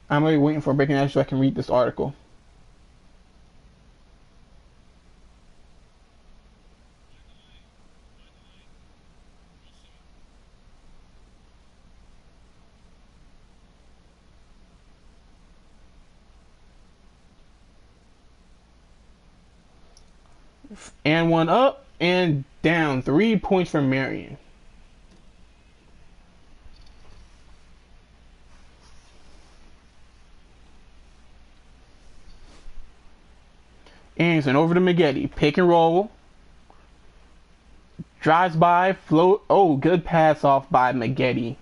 I'm really waiting for a breaking action so I can read this article. And one up and down. 3 points for Marion. Anderson over to Maggette. Pick and roll. Drives by. Float. Oh, good pass off by Maggette.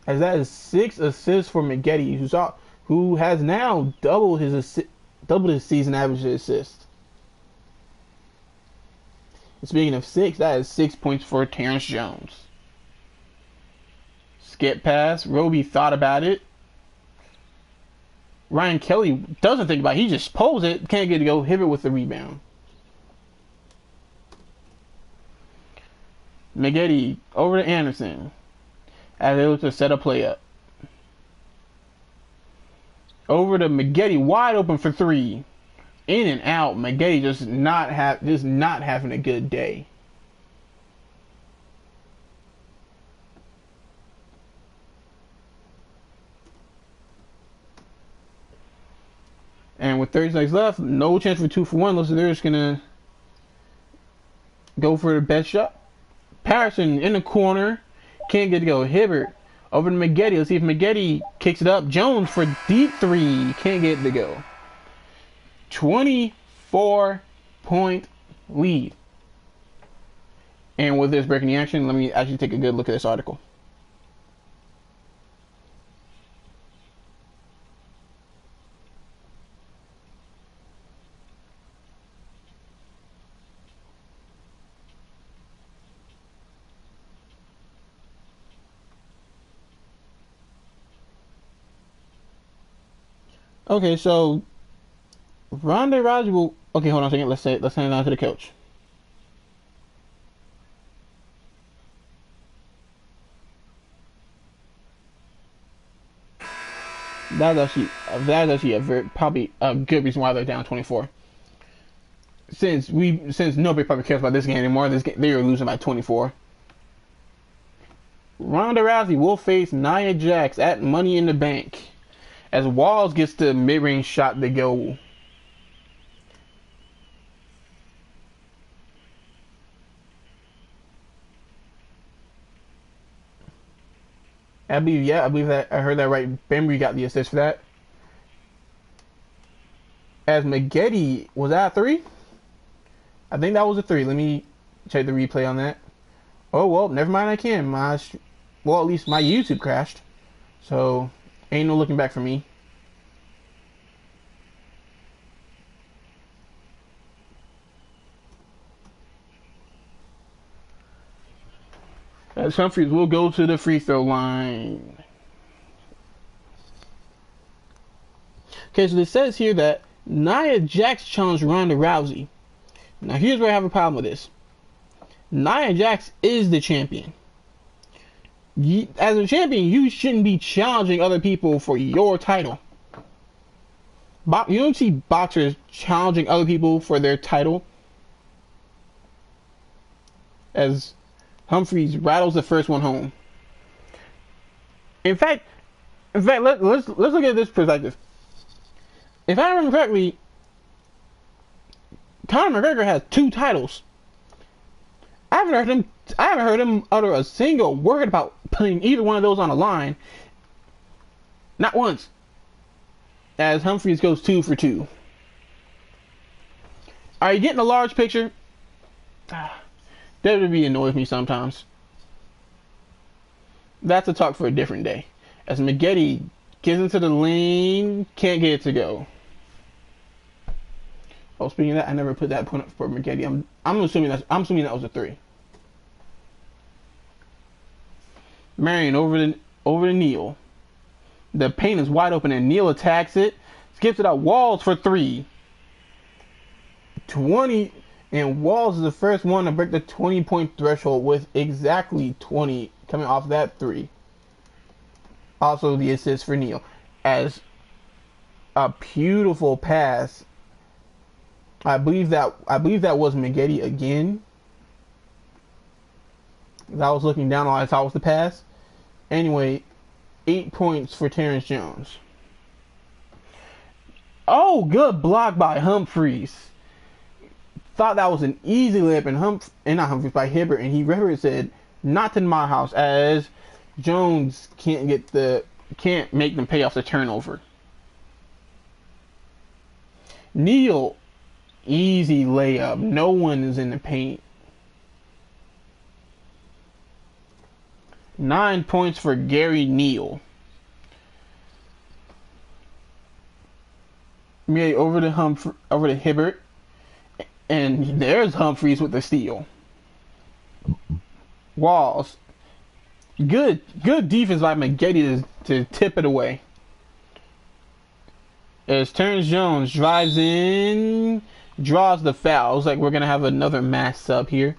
As that is 6 assists for Maggette, who has now doubled his season average assists. Speaking of 6, that is 6 points for Terrence Jones. Skip pass. Roby thought about it. Ryan Kelly doesn't think about it. He just pulls it. Can't get to go. Hibbert with the rebound. Maggette over to Anderson. As able to set a play up. Over to Maggette. Wide open for 3. In and out. Maggette just not having a good day. And with 30 seconds left, no chance for 2 for 1. Looks like they're just gonna go for the best shot. Patterson in the corner. Can't get to go. Hibbert over to Maggette. Let's see if Maggette kicks it up. Jones for deep 3. Can't get it to go. 24-point lead. And with this breaking the action, let me actually take a good look at this article. Okay, so Ronda Rousey will. Okay, hold on a second. Let's send it on to the coach. That's actually probably a good reason why they're down 24. Since nobody probably cares about this game anymore. They were losing by 24. Ronda Rousey will face Nia Jax at Money in the Bank as Walls gets the mid-range shot to go. I believe that I heard that right. Bembry got the assist for that. As Maggette was that 3? I think that was a 3. Let me check the replay on that. Oh well, never mind. I can. At least my YouTube crashed, so ain't no looking back for me. As Humphries will go to the free throw line. Okay, so it says here that Nia Jax challenged Ronda Rousey. Now here's where I have a problem with this. Nia Jax is the champion. As a champion, you shouldn't be challenging other people for your title. You don't see boxers challenging other people for their title. As Humphries rattles the first one home. In fact, let's look at this perspective. If I remember correctly, Conor McGregor has 2 titles. I haven't heard him utter a single word about putting either one of those on a line. Not once. As Humphries goes 2 for 2. Are you getting a large picture? WWE annoys me sometimes. That's a talk for a different day. As Maggette gets into the lane, can't get it to go. Oh, speaking of that, I never put that point up for Maggette. I'm assuming that was a 3. Marion over to Neal. The paint is wide open and Neal attacks it. Skips it out. Walls for 3. 20, and Walls is the first one to break the 20-point threshold with exactly 20 coming off that 3. Also the assist for Neal. As a beautiful pass. I believe that was Maggette again. I was looking down on it, I saw it was the pass. Anyway, 8 points for Terrence Jones. Oh, good block by Humphries. Thought that was an easy layup, and not Humphries, by Hibbert, and Hibbert said, "Not in my house," as Jones can't make them pay off the turnover. Neal, easy layup. No one is in the paint. 9 points for Gary Neal. Over to Hibbert, and there's Humphries with the steal. Walls, good defense by Maggette to tip it away. As Terrence Jones drives in, draws the foul. It's like we're gonna have another mass sub here.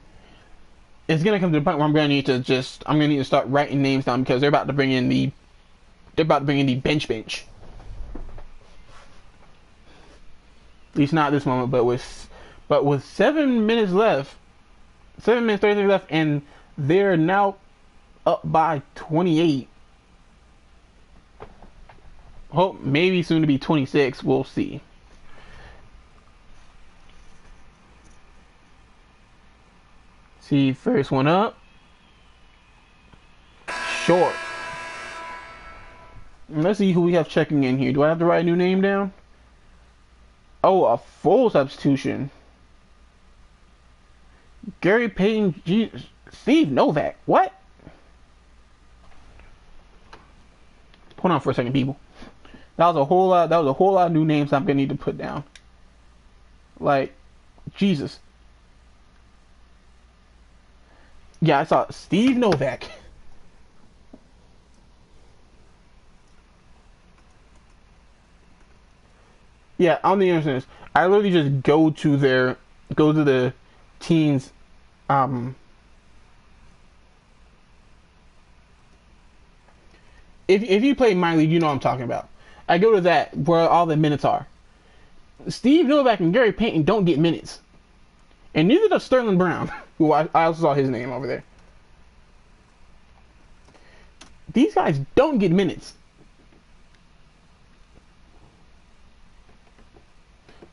It's gonna come to the point where I'm gonna need to start writing names down because they're about to bring in the bench. At least not at this moment, but with 7 minutes left, 7 minutes 33 left, and they're now up by 28. Hope maybe soon to be 26. We'll see. See, first one up, short. Let's see who we have checking in here. Do I have to write a new name down? Oh, a full substitution. Gary Payton, Steve Novak. What? Hold on for a second, people. That was a whole lot of new names I'm gonna need to put down. Like, Jesus. Yeah, I saw Steve Novak. Yeah, on the internet, I literally just go to the team's if you play my league, you know what I'm talking about. I go to that where all the minutes are. Steve Novak and Gary Payton don't get minutes. And neither does Sterling Brown, who I also saw his name over there. These guys don't get minutes.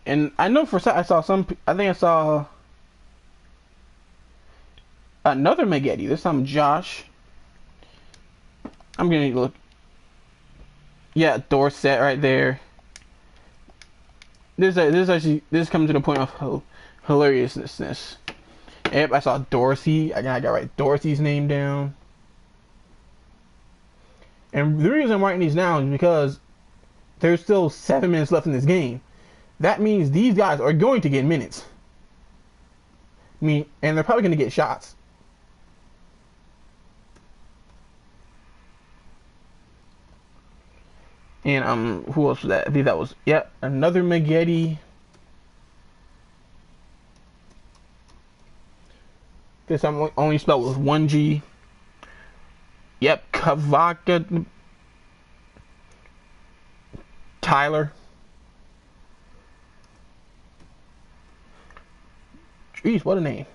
And I know I saw another Maggette. This time Josh. I'm gonna need to look. Yeah, Dorsett right there. This is coming to the point of hilariousness. Yep, I saw Dorsey. I gotta write Dorsey's name down. And the reason I'm writing these down is because there's still 7 minutes left in this game. That means these guys are going to get minutes. And they're probably going to get shots. And who else was that? I think that was another Maggette. This time only spelled with 1 G. Yep, Kavaka. Tyler. Jeez, what a name.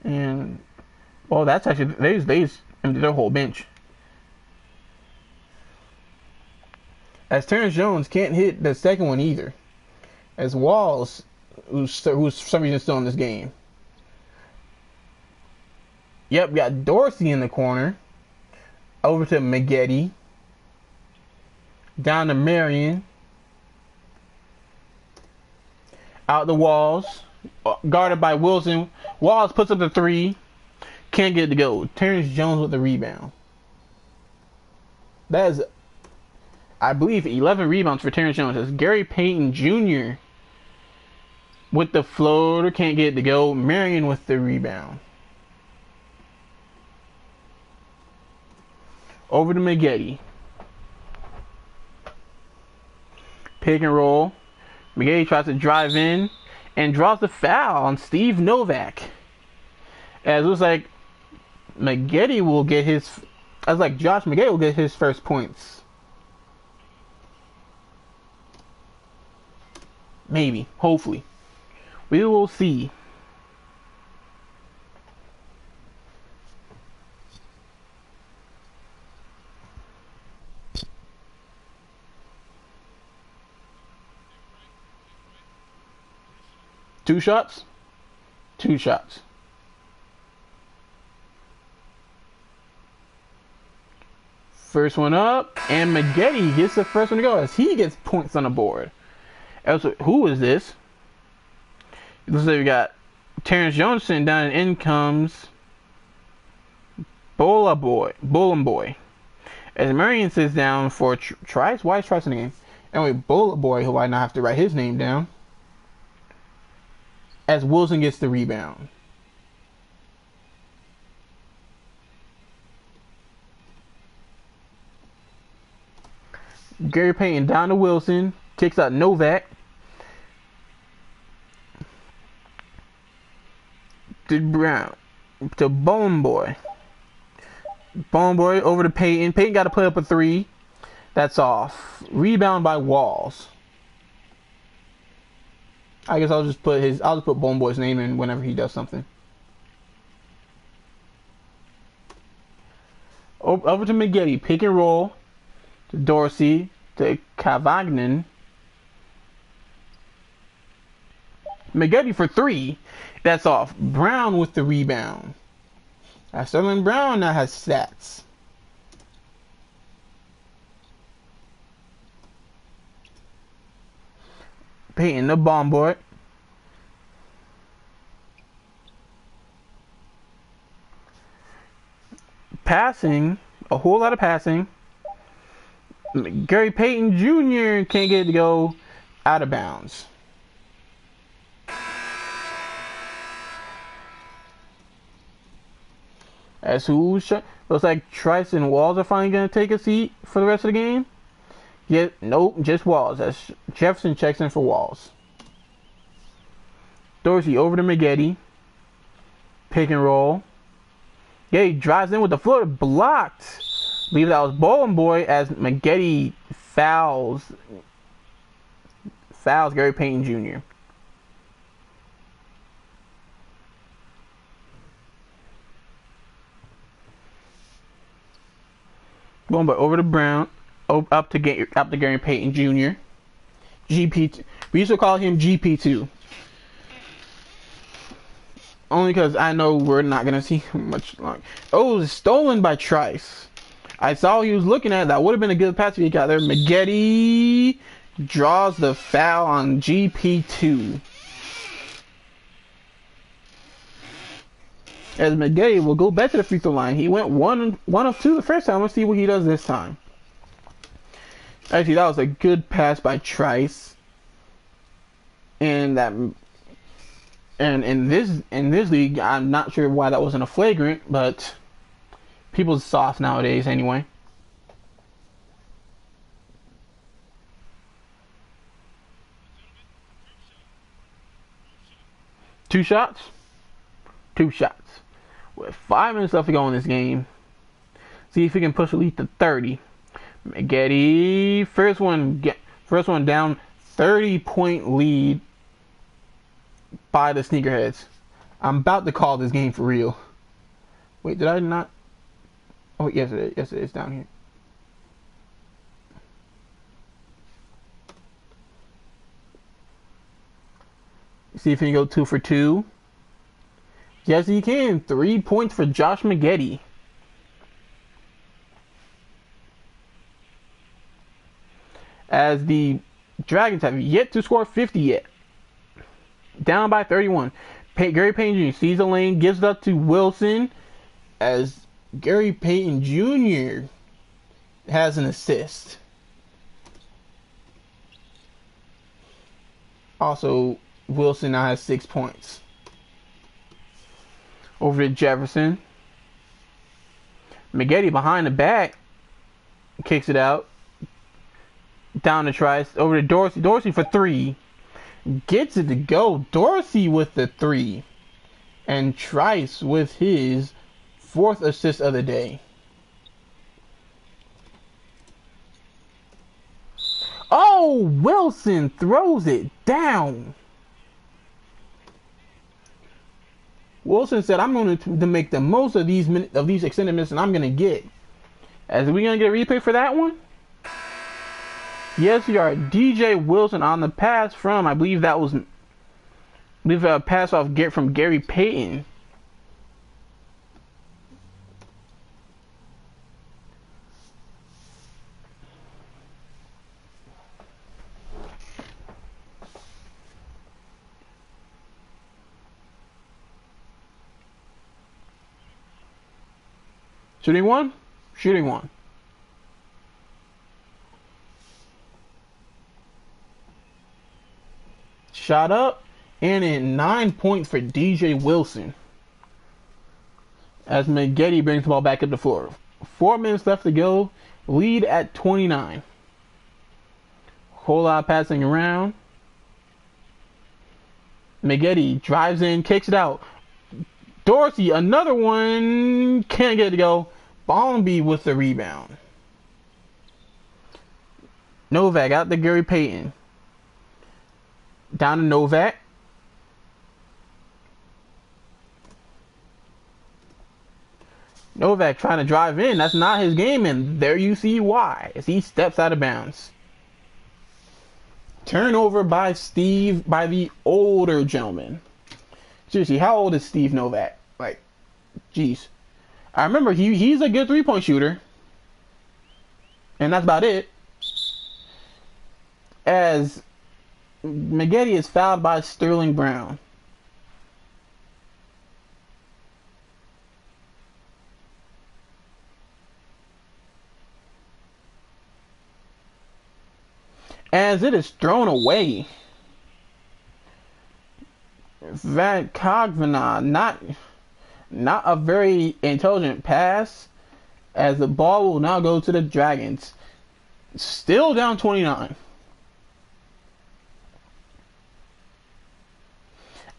And Oh, that's actually they emptied their whole bench. As Terrence Jones can't hit the second one either. As Walls, who's for some reason still in this game. Yep, got Dorsey in the corner. Over to Maggette. Down to Marion. Out the Walls. Guarded by Wilson. Walls puts up the three. Can't get it to go. Terrence Jones with the rebound. That is, I believe, 11 rebounds for Terrence Jones. As Gary Payton Jr. with the floater. Can't get it to go. Marion with the rebound. Over to Maggette. Pick and roll. Maggette tries to drive in and draws the foul on Steve Novak. As it looks like Maggette will get his, as like Josh Maggette will get his first points. Maybe, hopefully. We will see. Two shots? Two shots. First one up, and Maggette gets the first one to go as he gets points on the board. Also, who is this? It looks like we got Terrence Jones sitting down, and in comes Bowling Boy. As Marion sits down for Trice. Why is Trice in the game? Anyway, Bowling Boy, who I now have to write his name down. As Wilson gets the rebound. Gary Payton down to Wilson. Kicks out Novak. To Brown. To Bone Boy. Bone Boy over to Payton. Payton got to put up a three. That's off. Rebound by Walls. I guess I'll just put Bone Boy's name in whenever he does something. Over to Maggette. Pick and roll. To Dorsey. To Cavagnan. Maggette for three. That's off. Brown with the rebound. Sterling Brown now has stats. Payton the bomb boy. Passing. A whole lot of passing. Gary Payton Jr. can't get it to go out of bounds. As who looks like Trice and Walls are finally going to take a seat for the rest of the game. Yeah, nope, just Walls. As Jefferson checks in for Walls. Dorsey over to Maggette. Pick and roll. Yeah, he drives in with the floater, blocked. I believe that was Bowling Boy as Maggette fouls Gary Payton Jr. Bowling Boy over to Brown, up to Gary Payton Jr. GP2. We used to call him GP2. Only because I know we're not gonna see him much longer. Oh, it was stolen by Trice. I saw he was looking at it. That would have been a good pass if he got there. Maggette draws the foul on GP2. As Maggette will go back to the free throw line. He went one of two the first time. Let's see what he does this time. Actually, that was a good pass by Trice. And in this league, I'm not sure why that wasn't a flagrant, but people's soft nowadays anyway. Two shots. With 5 minutes left to go in this game. See if he can push the lead to 30. Maggette, first one down, 30-point lead by the Sneakerheads. I'm about to call this game for real. Wait, did I not? Oh, yes it is. Yes it is down here. See if he can go 2 for 2. Yes, he can. 3 points for Josh Maggette. As the Dragons have yet to score 50 yet. Down by 31. Gary Payton Jr. sees the lane, gives it up to Wilson. As Gary Payton Jr. has an assist. Also, Wilson now has 6 points. Over to Jefferson. Maggette behind the back. Kicks it out. Down to Trice. Over to Dorsey. Dorsey for 3. Gets it to go. Dorsey with the 3. And Trice with his 4th assist of the day. Oh, Wilson throws it down. Wilson said, I'm going to make the most of these extended minutes and I'm going to get. As we going to get a replay for that one? Yes, we are. DJ Wilson on the pass from, I believe that was, a pass off from Gary Payton. Shooting one? Shooting one. Shot up, and in 9 points for DJ Wilson. As Maggette brings the ball back up the floor. 4 minutes left to go. Lead at 29. Whole lot of passing around. Maggette drives in, kicks it out. Dorsey, another one. Can't get it to go. Bombi with the rebound. Novak out to Gary Payton. Down to Novak. Novak trying to drive in. That's not his game, and there you see why. As he steps out of bounds. Turnover by the older gentleman. Seriously, how old is Steve Novak? Like, jeez. I remember he's a good 3-point shooter. And that's about it. As Maggette is fouled by Sterling Brown. As it is thrown away. Van Kogvana, not a very intelligent pass, as the ball will now go to the Dragons. Still down 29.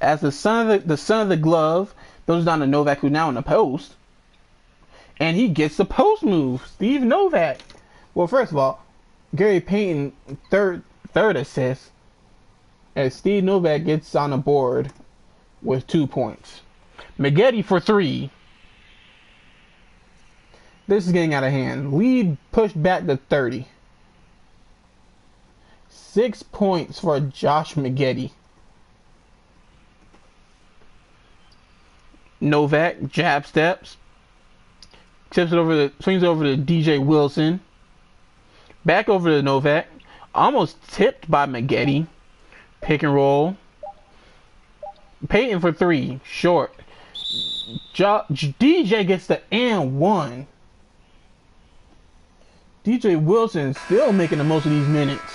As the son of the glove goes down to Novak, who's now in the post, and he gets the post move. Steve Novak. Well, first of all, Gary Payton third assist, as Steve Novak gets on the board with 2 points. Maggette for 3. This is getting out of hand. Lead pushed back to 30. 6 points for Josh Maggette. Novak jab steps. Swings over to DJ Wilson. Back over to Novak. Almost tipped by Maggette. Pick and roll. Payton for 3. Short. DJ gets the and 1. DJ Wilson still making the most of these minutes.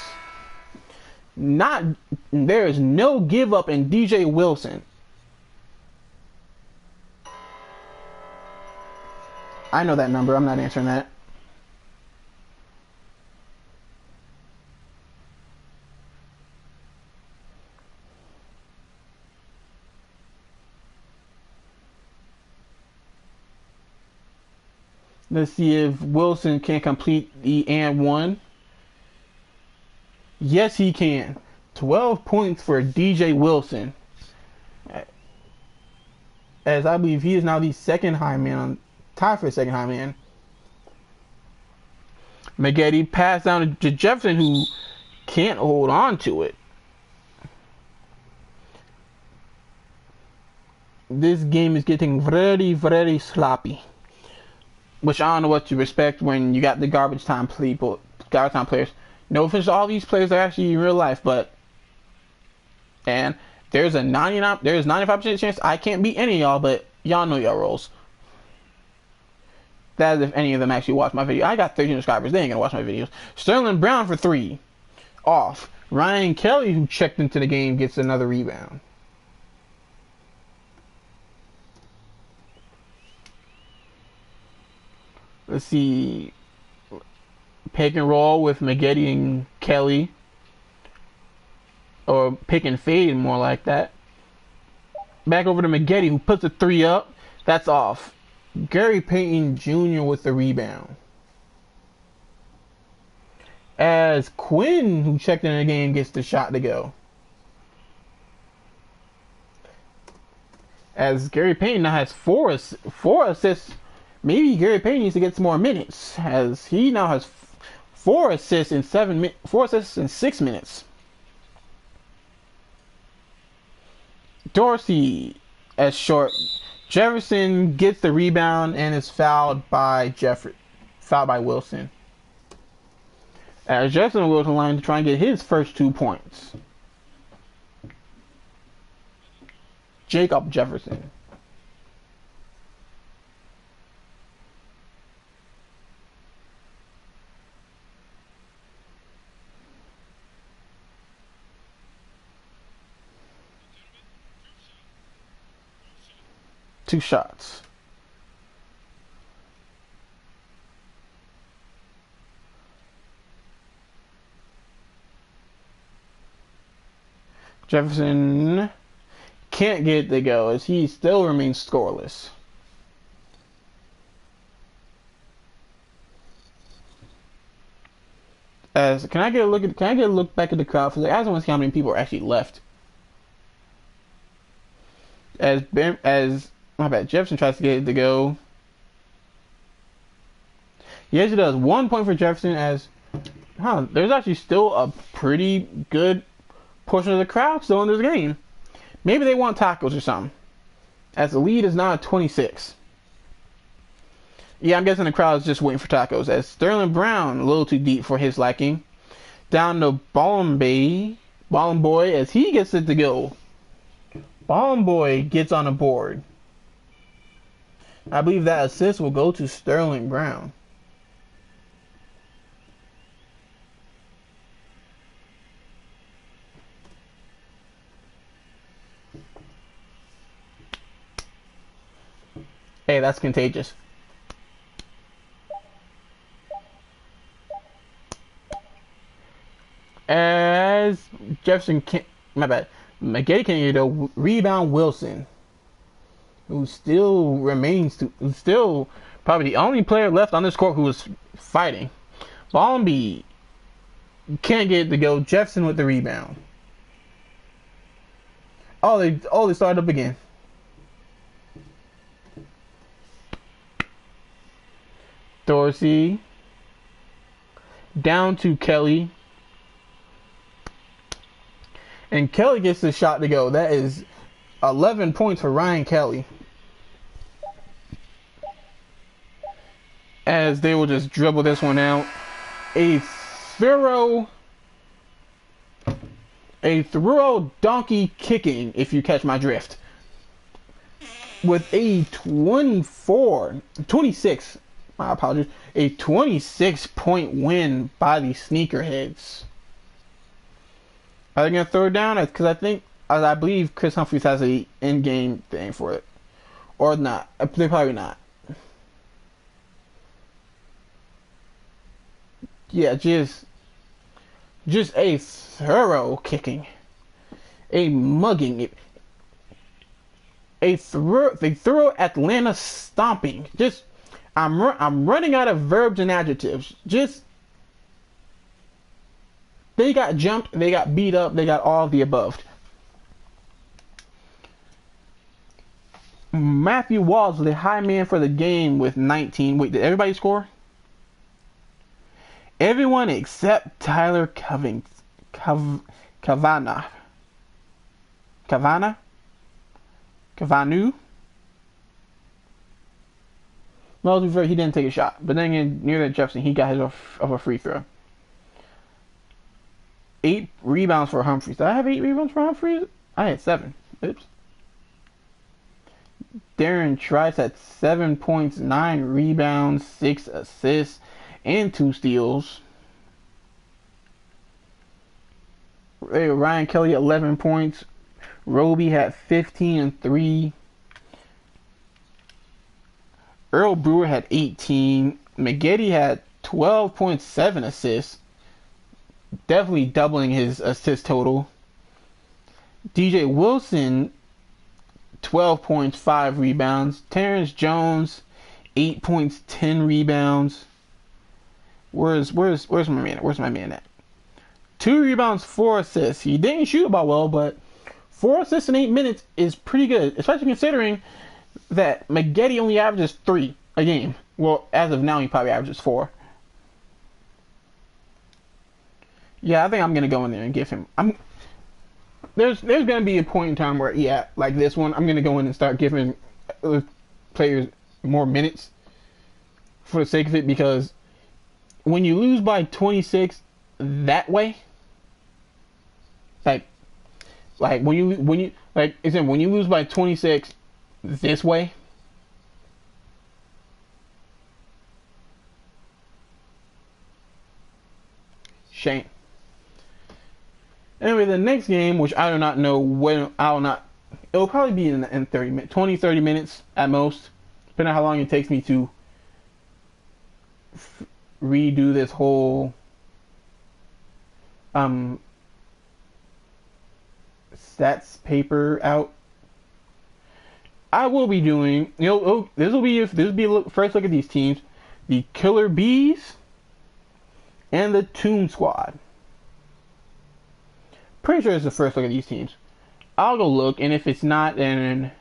There is no give up in DJ Wilson. I know that number. I'm not answering that. Let's see if Wilson can complete the and 1. Yes, he can. 12 points for DJ Wilson. as I believe he is now the second high man on tie for the second high man. Maggette passed down to Jefferson, who can't hold on to it. This game is getting very, very sloppy, which I don't know what to respect when you got the garbage time players. No offense to all these players are actually in real life, but and there's 95% chance I can't beat any of y'all, but y'all know y'all roles. That is if any of them actually watch my video. I got 13 subscribers, they ain't gonna watch my videos. Sterling Brown for 3. Off. Ryan Kelly, who checked into the game, gets another rebound. Let's see. Pick and roll with Maggette and Kelly. Or pick and fade, more like that. Back over to Maggette, who puts a 3 up. That's off. Gary Payton Jr. with the rebound. As Quinn, who checked in the game, gets the shot to go. As Gary Payton now has 4 assists. Maybe Gary Payton needs to get some more minutes, as he now has 4 assists in 6 minutes. Dorsey as short. Jefferson gets the rebound and is fouled by Wilson. As Jefferson goes to the line to try and get his first 2 points. Jacob Jefferson. Two shots. Jefferson can't get it to go as he still remains scoreless. Can I get a look back at the crowd for a second? I just want to see how many people are actually left. My bad. Jefferson tries to get it to go. Yes, he does. 1 point for Jefferson there's actually still a pretty good portion of the crowd still in this game. Maybe they want tacos or something. As the lead is now at 26. Yeah, I'm guessing the crowd is just waiting for tacos. As Sterling Brown, a little too deep for his liking. Down to Ballin Boy as he gets it to go. Ballin Boy gets on the board. I believe that assist will go to Sterling Brown. Hey, that's contagious. As Jefferson can't, my bad. Maggette can get a rebound. Wilson, who's still probably the only player left on this court who is fighting. Bombi can't get it to go. Jefferson with the rebound. They started up again. Dorsey down to Kelly. And Kelly gets the shot to go. That is 11 points for Ryan Kelly. As they will just dribble this one out. A thorough donkey kicking, if you catch my drift. With a 26, my apologies, a 26-point win by the Sneakerheads. Are they going to throw it down? Because I believe Chris Humphries has an in-game thing for it. Or not. They're probably not. Yeah, just a thorough kicking. A mugging. A thorough Atlanta stomping. I'm running out of verbs and adjectives. They got jumped, they got beat up, they got all of the above. Matthew Walls, the high man for the game with 19. Wait, did everybody score? Everyone except Tyler Cavana. Cavanu? Well, to be fair, he didn't take a shot. But then again, near that Jefferson, he got his off a free throw. 8 rebounds for Humphries. Did I have 8 rebounds for Humphries? I had 7. Oops. Darren Trice had 7 points, 9 rebounds, 6 assists, and 2 steals. Ryan Kelly 11 points. Roby had 15 and 3. Earl Brewer had 18. McGetty had 12.7 assists. Definitely doubling his assist total. DJ Wilson 12 points, 5 rebounds. Terrence Jones 8 points, 10 rebounds. Where's my man? Where's my man at? 2 rebounds, 4 assists. He didn't shoot about well, but 4 assists in 8 minutes is pretty good, especially considering that McGetty only averages 3 a game. Well, as of now, he probably averages 4. Yeah, I think I'm gonna go in there and give him. There's gonna be a point in time where, yeah, like this one, I'm gonna go in and start giving players more minutes for the sake of it, because when you lose by 26 that way, like when you lose by 26 this way, shame. Anyway, the next game, which I do not know when, it'll probably be in 30 minutes at most, depending on how long it takes me to redo this whole stats paper out. I will be doing, this will be a first look at these teams: the Killer Bees and the Toon Squad. Pretty sure it's the first look at these teams. I'll go look, and if it's not, then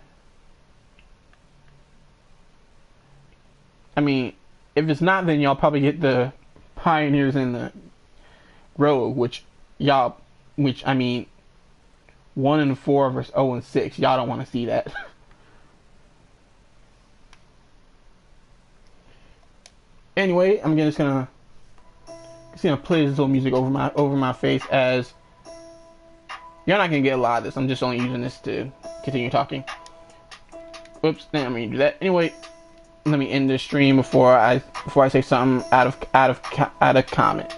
if it's not, then y'all probably get the Pioneers and the Rogue, 1 and 4 versus 0 and 6. Y'all don't want to see that. Anyway, I'm just gonna play this little music over my face, as you're not gonna get a lot of this. I'm just only using this to continue talking. Whoops, then I'm gonna do that. Anyway, let me end this stream before I say something out of comment.